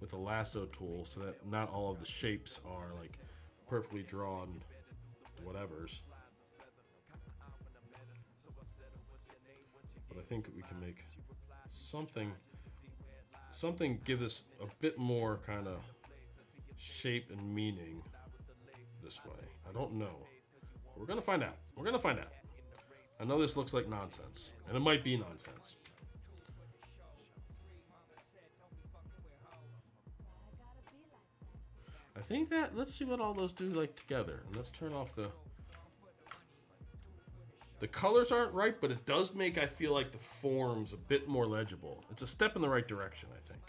S3: with a lasso tool so that not all of the shapes are like perfectly drawn whatevers. But I think we can make something give this a bit more kind of shape and meaning this way. I don't know. We're gonna find out. We're gonna find out. I know this looks like nonsense, and it might be nonsense. I think that, let's see what all those do like together. And let's turn off the colors aren't right, but it does make, I feel like, the forms a bit more legible. It's a step in the right direction, I think.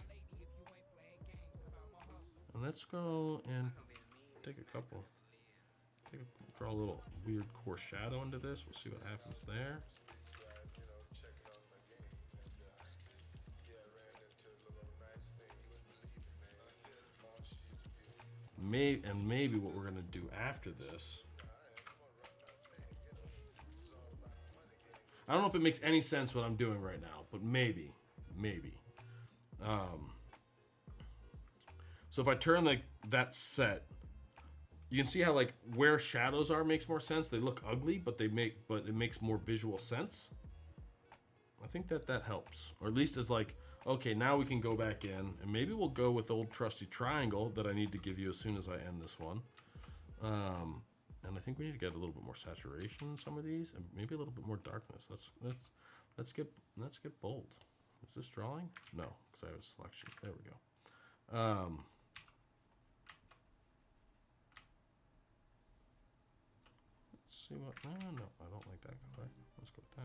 S3: And let's go and take a couple. Draw a little weird coarse shadow into this. We'll see what happens there. Maybe what we're gonna do after this. I don't know if it makes any sense what I'm doing right now, but maybe. So if I turn like that set, you can see how like where shadows are makes more sense. They look ugly, but it makes more visual sense. I think that helps, or at least is like, okay, now we can go back in, and maybe we'll go with the old trusty triangle that I need to give you as soon as I end this one. And I think we need to get a little bit more saturation in some of these, and maybe a little bit more darkness. Let's get bold. Is this drawing? No, because I have a selection. There we go. Let's see what. No, I don't like that color. Let's go with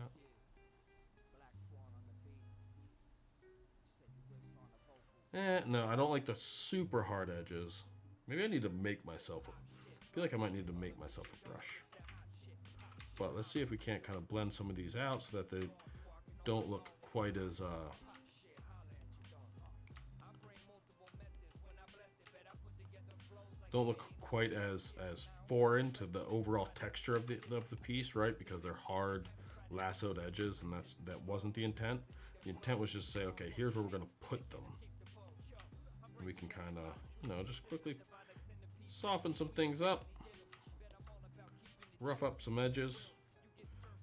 S3: that. No, I don't like the super hard edges. Maybe I need to make myself. I feel like I might need to make myself a brush. But let's see if we can't kind of blend some of these out so that they don't look quite as foreign to the overall texture of the piece, right? Because they're hard lassoed edges, and that wasn't the intent. The intent was just to say, okay, here's where we're going to put them. And we can kind of, just quickly soften some things up, rough up some edges.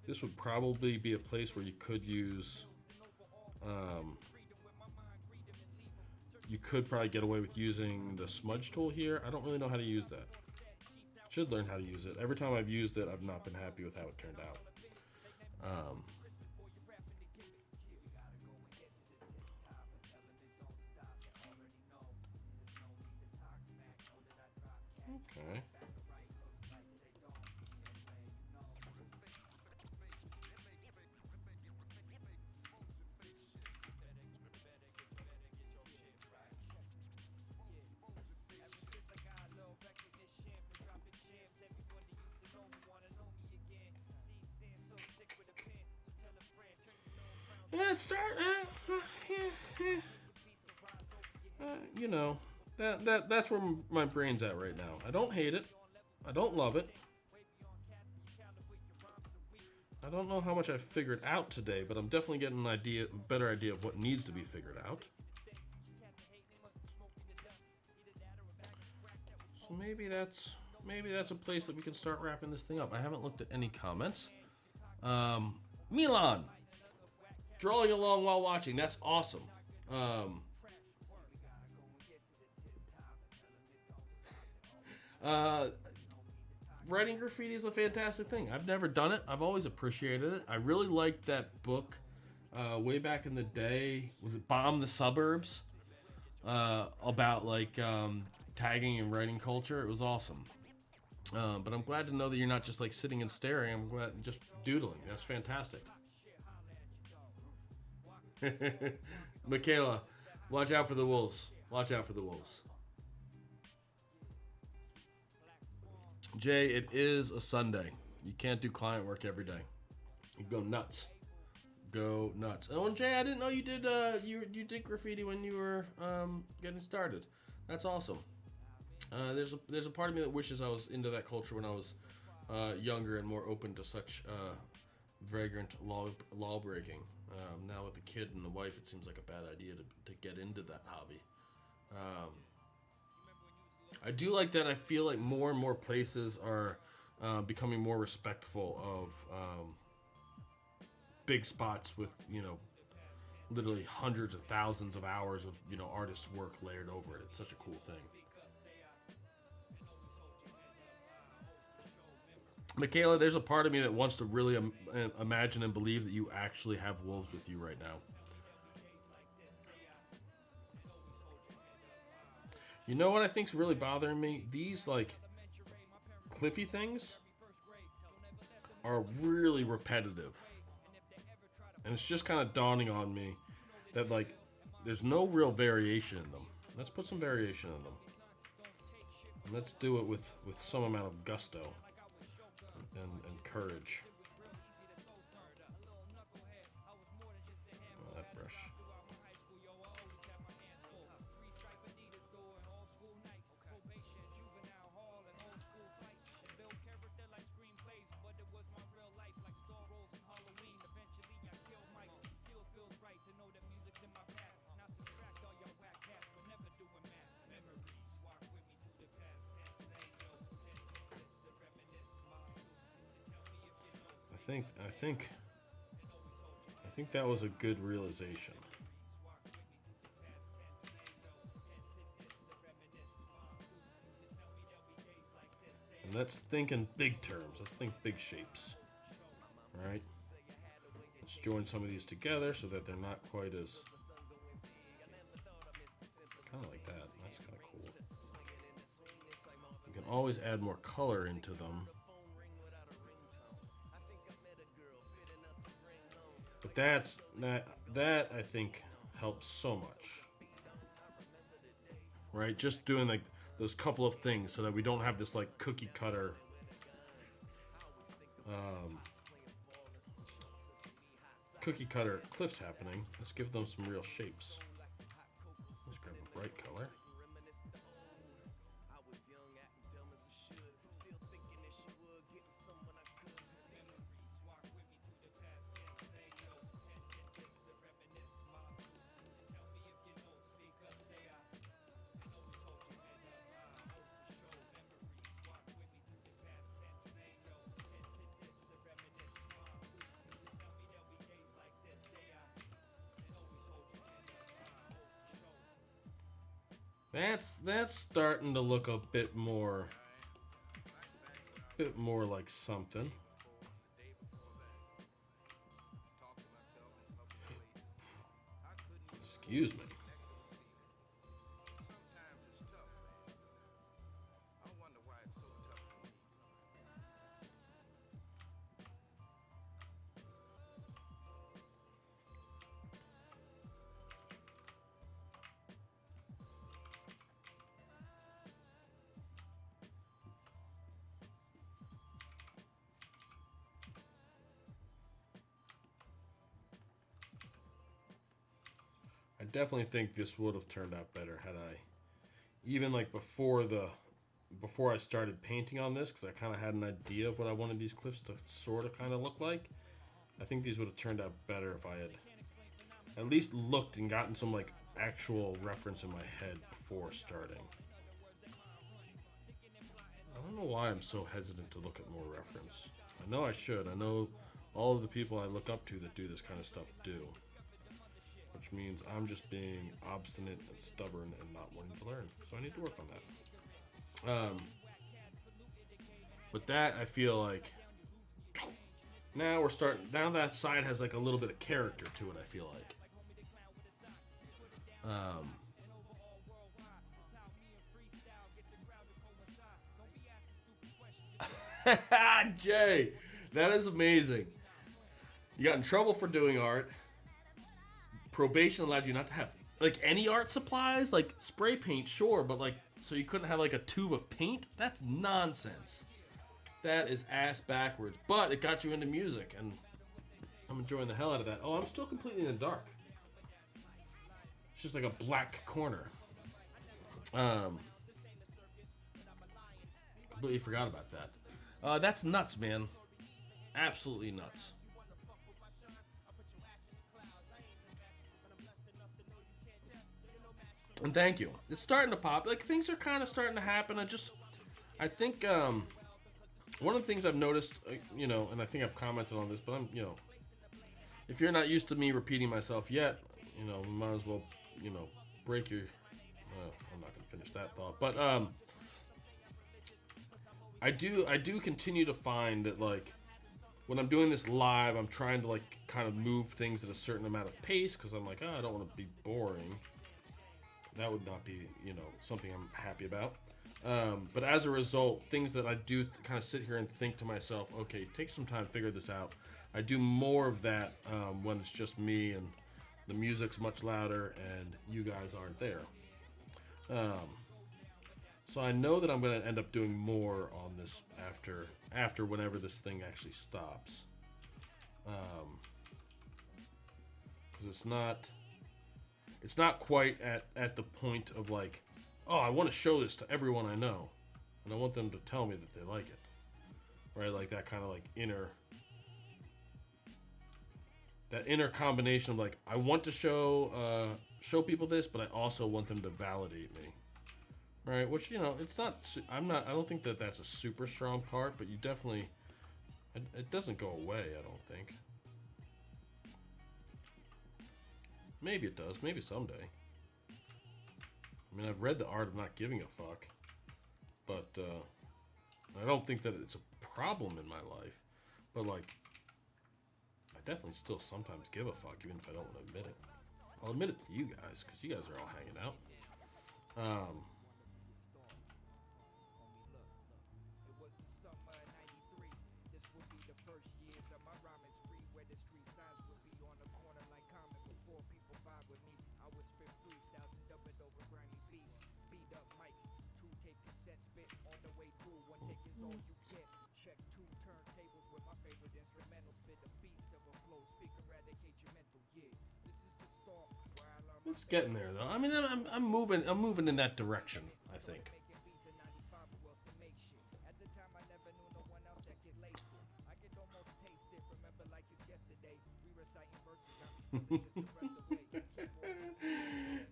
S3: This would probably be a place where you could use, you could probably get away with using the smudge tool here. I don't really know how to use that. Should learn how to use it. Every time I've used it, I've not been happy with how it turned out. Okay. Yeah, that's where my brain's at right now. I don't hate it. I don't love it. I don't know how much I've figured out today, but I'm definitely getting a better idea of what needs to be figured out. So maybe that's a place that we can start wrapping this thing up. I haven't looked at any comments. Milan, drawing along while watching. That's awesome. Writing graffiti is a fantastic thing. I've never done it. I've always appreciated it. I really liked that book way back in the day. Was it Bomb the Suburbs? About like tagging and writing culture. It was awesome. But I'm glad to know that you're not just like sitting and staring. I'm glad just doodling. That's fantastic. Michaela, watch out for the wolves. Watch out for the wolves. Jay, it is a Sunday. You can't do client work every day. You go nuts. Go nuts. Oh, and Jay, I didn't know you did you did graffiti when you were getting started. That's awesome. There's a part of me that wishes I was into that culture when I was younger and more open to such vagrant law breaking. Now with the kid and the wife, it seems like a bad idea to get into that hobby. I do like that. I feel like more and more places are becoming more respectful of big spots with, literally hundreds of thousands of hours of, artists' work layered over it. It's such a cool thing. Michaela, there's a part of me that wants to really imagine and believe that you actually have wolves with you right now. You know what I think's really bothering me? These, like, cliffy things are really repetitive. And it's just kind of dawning on me that, like, there's no real variation in them. Let's put some variation in them. And let's do it with some amount of gusto and courage. Oh, that brush. I think that was a good realization. And let's think in big terms. Let's think big shapes. All right. Let's join some of these together so that they're not quite as... Kind of like that. That's kind of cool. You can always add more color into them. But that I think helps so much. Right? Just doing like those couple of things so that we don't have this like cookie cutter cliffs happening. Let's give them some real shapes. Let's grab a bright color. That's starting to look a bit more like something. Excuse me. I definitely think this would have turned out better had I, even like before I started painting on this, because I kind of had an idea of what I wanted these cliffs to sort of kind of look like. I think these would have turned out better if I had at least looked and gotten some like actual reference in my head before starting. I don't know why I'm so hesitant to look at more reference. I know I should. I know all of the people I look up to that do this kind of stuff do. Which means I'm just being obstinate and stubborn and not wanting to learn. So I need to work on that. But that, I feel like, now we're starting, now that side has like a little bit of character to it, I feel like. Jay, that is amazing. You got in trouble for doing art. Probation allowed you not to have like any art supplies, like spray paint, sure, but like so you couldn't have like a tube of paint? That's nonsense. That is ass backwards. But it got you into music, and I'm enjoying the hell out of that. Oh, I'm still completely in the dark. It's just like a black corner. Completely forgot about that. That's nuts, man. Absolutely nuts. And thank you. It's starting to pop. Like, things are kind of starting to happen. I think, one of the things I've noticed, and I think I've commented on this, but if you're not used to me repeating myself yet, we might as well, break your, I'm not going to finish that thought, but, I do continue to find that, like, when I'm doing this live, I'm trying to, like, kind of move things at a certain amount of pace, because I'm like, I don't want to be boring. That would not be, something I'm happy about. But as a result, things that I do kind of sit here and think to myself, okay, take some time to figure this out. I do more of that when it's just me and the music's much louder and you guys aren't there. So I know that I'm going to end up doing more on this after whenever this thing actually stops. Because it's not quite at the point of like, oh, I want to show this to everyone I know, and I want them to tell me that they like it, right? Like that kind of like inner combination of like, I want to show people this, but I also want them to validate me, right? Which it's not. I don't think that that's a super strong part, but you definitely, it doesn't go away. I don't think. Maybe it does. Maybe someday. I mean, I've read the art of not giving a fuck, but I don't think that it's a problem in my life. But like, I definitely still sometimes give a fuck, even if I don't want to admit it. I'll admit it to you guys, because you guys are all hanging out.
S1: It was the summer of '93. This would be the first years of my rhyming spree, where the street signs would be on the corner like common. Before people vibe with me, I would spit freestyles and dub it over grimy beats. Beat up mics, 2-tape cassette spit all the way through. 1 take is all you get. Check 2 turntables with my favorite instrumental. Spit a beast of a flow, speak eradicate your mental. Yeah, this is the start.
S3: It's getting there though. I mean, I'm moving in that direction, I think.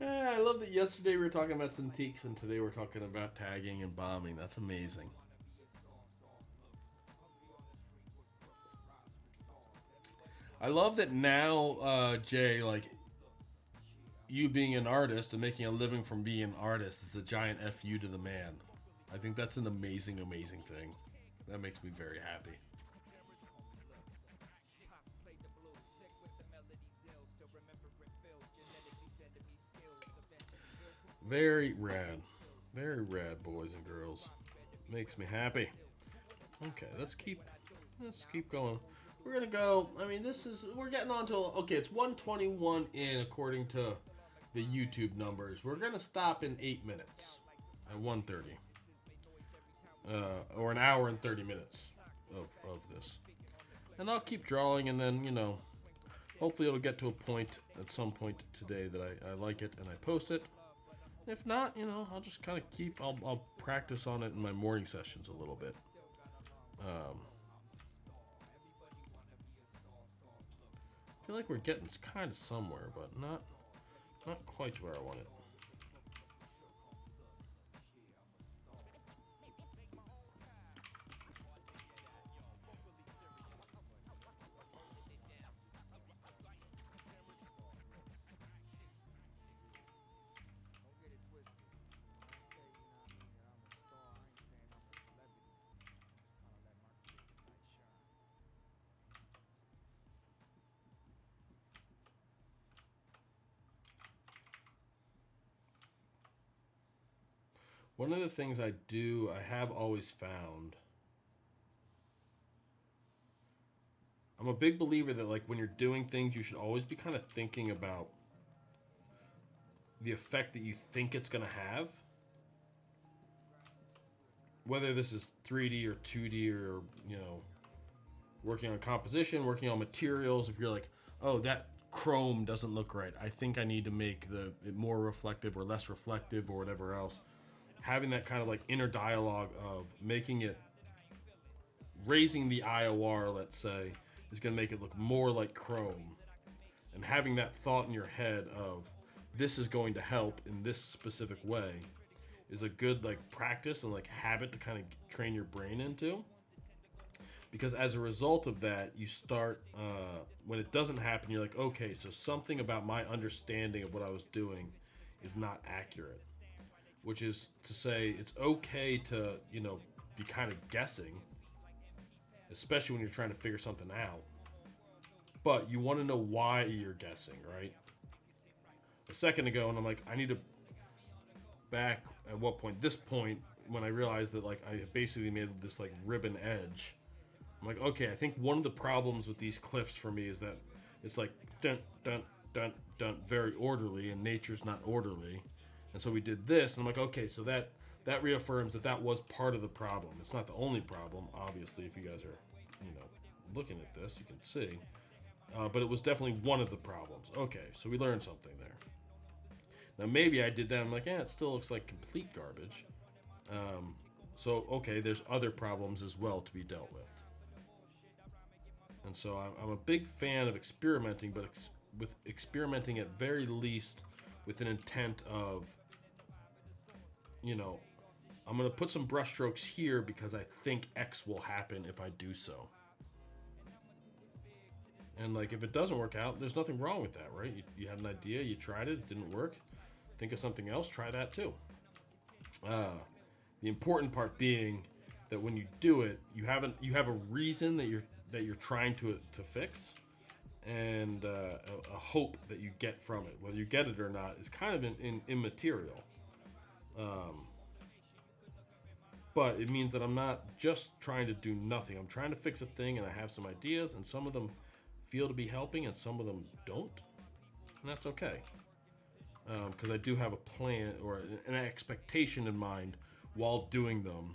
S3: I love that yesterday we were talking about Cintiqs and today we're talking about tagging and bombing. That's amazing. I love that now, Jay, like, you being an artist and making a living from being an artist is a giant FU to the man. I think that's an amazing, amazing thing. That makes me very happy. Very rad. Very rad, boys and girls. Makes me happy. Okay, let's keep going. We're gonna go. I mean, we're getting on to, okay, it's 1:21 in according to the YouTube numbers. We're gonna stop in 8 minutes at 1:30, or an hour and 30 minutes of this, and I'll keep drawing, and then hopefully it'll get to a point at some point today that I like it and I post it. If not, I'll just kind of I'll practice on it in my morning sessions a little bit. I feel like we're getting kind of somewhere, but not quite where I want it. One of the things I have always found, I'm a big believer that, like, when you're doing things, you should always be kind of thinking about the effect that you think it's going to have. Whether this is 3D or 2D or, working on composition, working on materials. If you're like, oh, that chrome doesn't look right, I think I need to make it more reflective or less reflective or whatever else. Having that kind of like inner dialogue of raising the IOR, let's say, is going to make it look more like chrome. And having that thought in your head of this is going to help in this specific way is a good like practice and like habit to kind of train your brain into. Because as a result of that, you start, when it doesn't happen, you're like, okay, so something about my understanding of what I was doing is not accurate. Which is to say, it's okay to, be kind of guessing, especially when you're trying to figure something out. But you want to know why you're guessing, right? A second ago, and I'm like, I need to back at what point? This point, when I realized that, like, I basically made this, like, ribbon edge. I'm like, okay, I think one of the problems with these cliffs for me is that it's like, dun, dun, dun, dun, very orderly, and nature's not orderly. And so we did this, and I'm like, okay, so that reaffirms that was part of the problem. It's not the only problem, obviously. If you guys are, looking at this, you can see. But it was definitely one of the problems. Okay, so we learned something there. Now maybe I did that. I'm like, it still looks like complete garbage. So okay, there's other problems as well to be dealt with. And so I'm a big fan of experimenting, but with experimenting at very least with an intent of, I'm going to put some brushstrokes here because I think X will happen if I do so. And, like, if it doesn't work out, there's nothing wrong with that, right? You had an idea, you tried it, it didn't work. Think of something else, try that too. The important part being that when you do it, you have a reason that you're trying to fix, and a hope that you get from it. Whether you get it or not is kind of immaterial. But it means that I'm not just trying to do nothing. I'm trying to fix a thing, and I have some ideas, and some of them feel to be helping, and some of them don't. And that's okay. Because I do have a plan or an expectation in mind while doing them.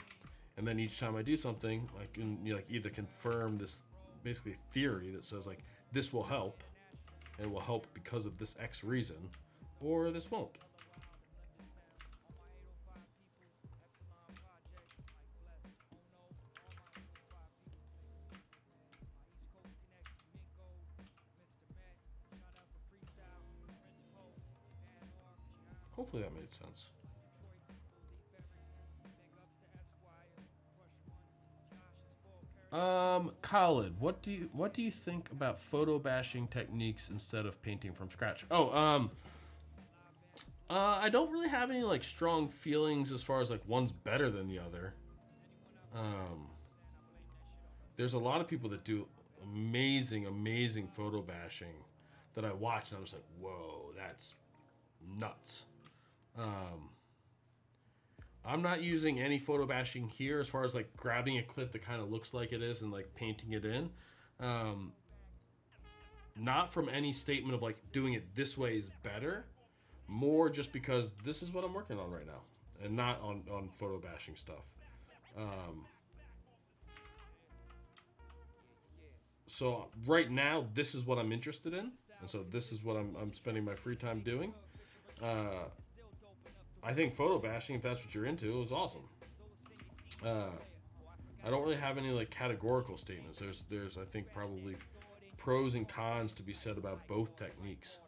S3: And then each time I do something, I can either confirm this basically theory that says like this will help, and will help because of this X reason, or this won't. Hopefully that made sense. Khalid, what do you think about photo bashing techniques instead of painting from scratch? I don't really have any like strong feelings as far as like one's better than the other. There's a lot of people that do amazing photo bashing that I watch, and I'm just like, whoa, that's nuts. I'm not using any photo bashing here as far as like grabbing a clip that kind of looks like it is and like painting it in. Not from any statement of like doing it this way is better, more just because this is what I'm working on right now and not on photo bashing stuff. So right now, this is what I'm interested in, and so this is what I'm spending my free time doing. I think photo bashing, if that's what you're into, is awesome. I don't really have any like categorical statements. There's I think probably pros and cons to be said about both techniques.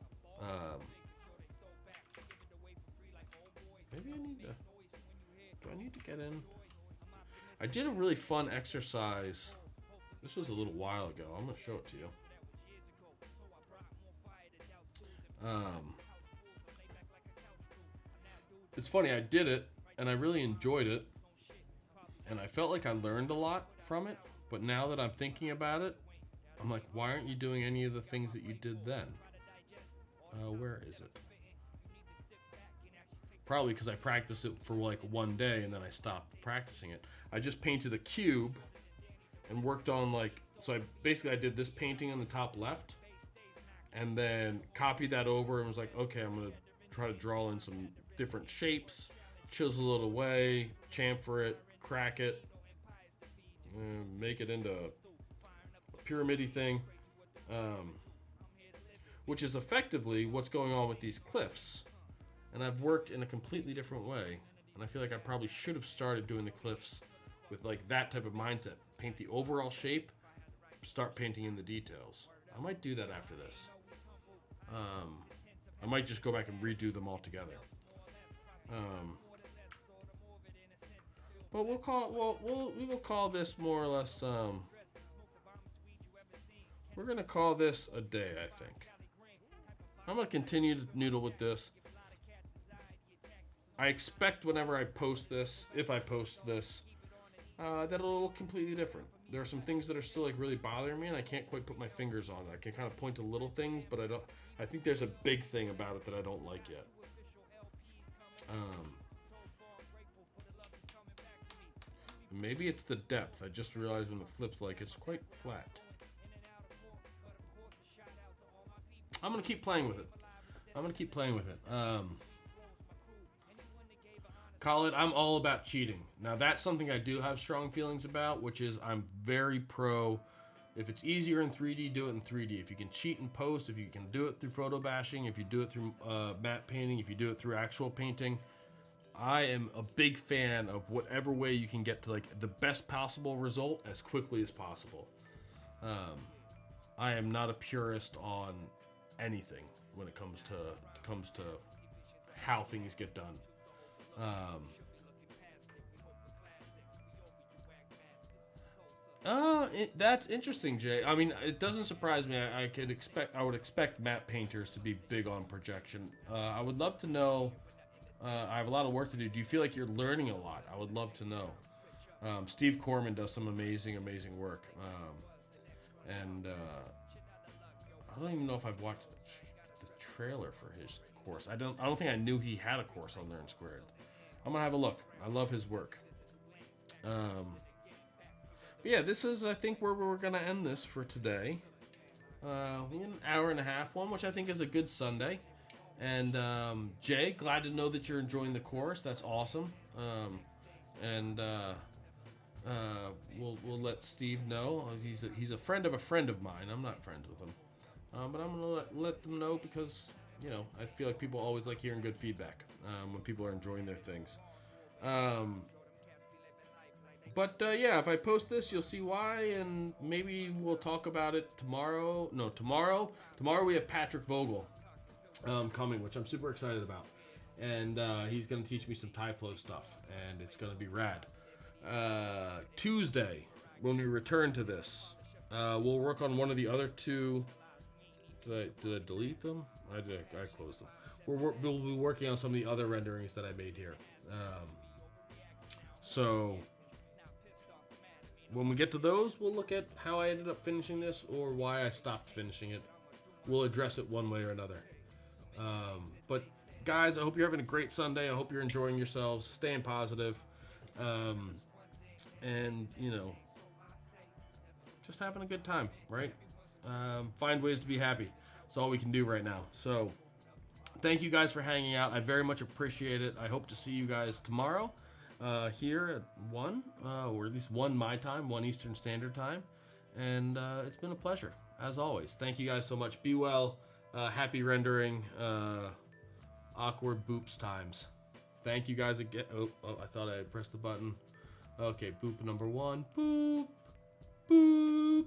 S3: Maybe I need to. Do I need to get in? I did a really fun exercise. This was a little while ago. I'm gonna show it to you. It's funny, I did it, and I really enjoyed it, and I felt like I learned a lot from it, but now that I'm thinking about it, I'm like, why aren't you doing any of the things that you did then? Where is it? Probably because I practiced it for like one day, and then I stopped practicing it. I just painted a cube, and worked on like, so I did this painting on the top left, and then copied that over, and was like, okay, I'm going to try to draw in some different shapes, chisel it away, chamfer it, crack it, make it into a pyramid-y thing, which is effectively what's going on with these cliffs. And I've worked in a completely different way, and I feel like I probably should have started doing the cliffs with like that type of mindset. Paint the overall shape, start painting in the details. I might do that after this. I might just go back and redo them all together. But we will call this more or less. We're gonna call this a day, I think. I'm gonna continue to noodle with this. I expect whenever I post this, if I post this, that it'll look completely different. There are some things that are still like really bothering me, and I can't quite put my fingers on it. I can kind of point to little things, but I think there's a big thing about it that I don't like yet. Maybe it's the depth. I just realized when it flips, like it's quite flat. I'm gonna keep playing with it. Khalid, I'm all about cheating. Now that's something I do have strong feelings about, which is I'm very pro. If it's easier in 3D, do it in 3D. If you can cheat in post, if you can do it through photo bashing, if you do it through matte painting, if you do it through actual painting, I am a big fan of whatever way you can get to like the best possible result as quickly as possible. I am not a purist on anything when it comes to how things get done. That's interesting, Jay. I mean, it doesn't surprise me. I would expect matte painters to be big on projection. I would love to know. I have a lot of work to do. Do you feel like you're learning a lot? I would love to know. Steve Corman does some amazing work. And I don't even know if I've watched the trailer for his course. I don't think I knew he had a course on Learn Squared. I'm gonna have a look. I love his work. But yeah, this is, I think, where we're gonna end this for today. An hour and a half one, which I think is a good Sunday. And Jay, glad to know that you're enjoying the course. That's awesome. We'll let Steve know. He's a friend of mine. I'm not friends with him, but I'm gonna let them know because I feel like people always like hearing good feedback when people are enjoying their things. But yeah, if I post this, you'll see why, and maybe we'll talk about it tomorrow. No, tomorrow we have Patrick Vogel coming, which I'm super excited about, and he's gonna teach me some Tyflow stuff, and it's gonna be rad. Tuesday, when we return to this, we'll work on one of the other two. Did I delete them? I closed them. We'll be working on some of the other renderings that I made here. So when we get to those, we'll look at how I ended up finishing this or why I stopped finishing it. We'll address it one way or another. But guys, I hope you're having a great Sunday. I hope you're enjoying yourselves, staying positive, and just having a good time, right? Find ways to be happy. That's all we can do right now. So thank you guys for hanging out. I very much appreciate it. I hope to see you guys tomorrow here at 1, or at least 1 my time, 1 Eastern Standard Time. And it's been a pleasure, as always. Thank you guys so much. Be well. Happy rendering. Awkward boops times. Thank you guys again. Oh, I thought I pressed the button. Okay, boop number 1. Boop. Boop.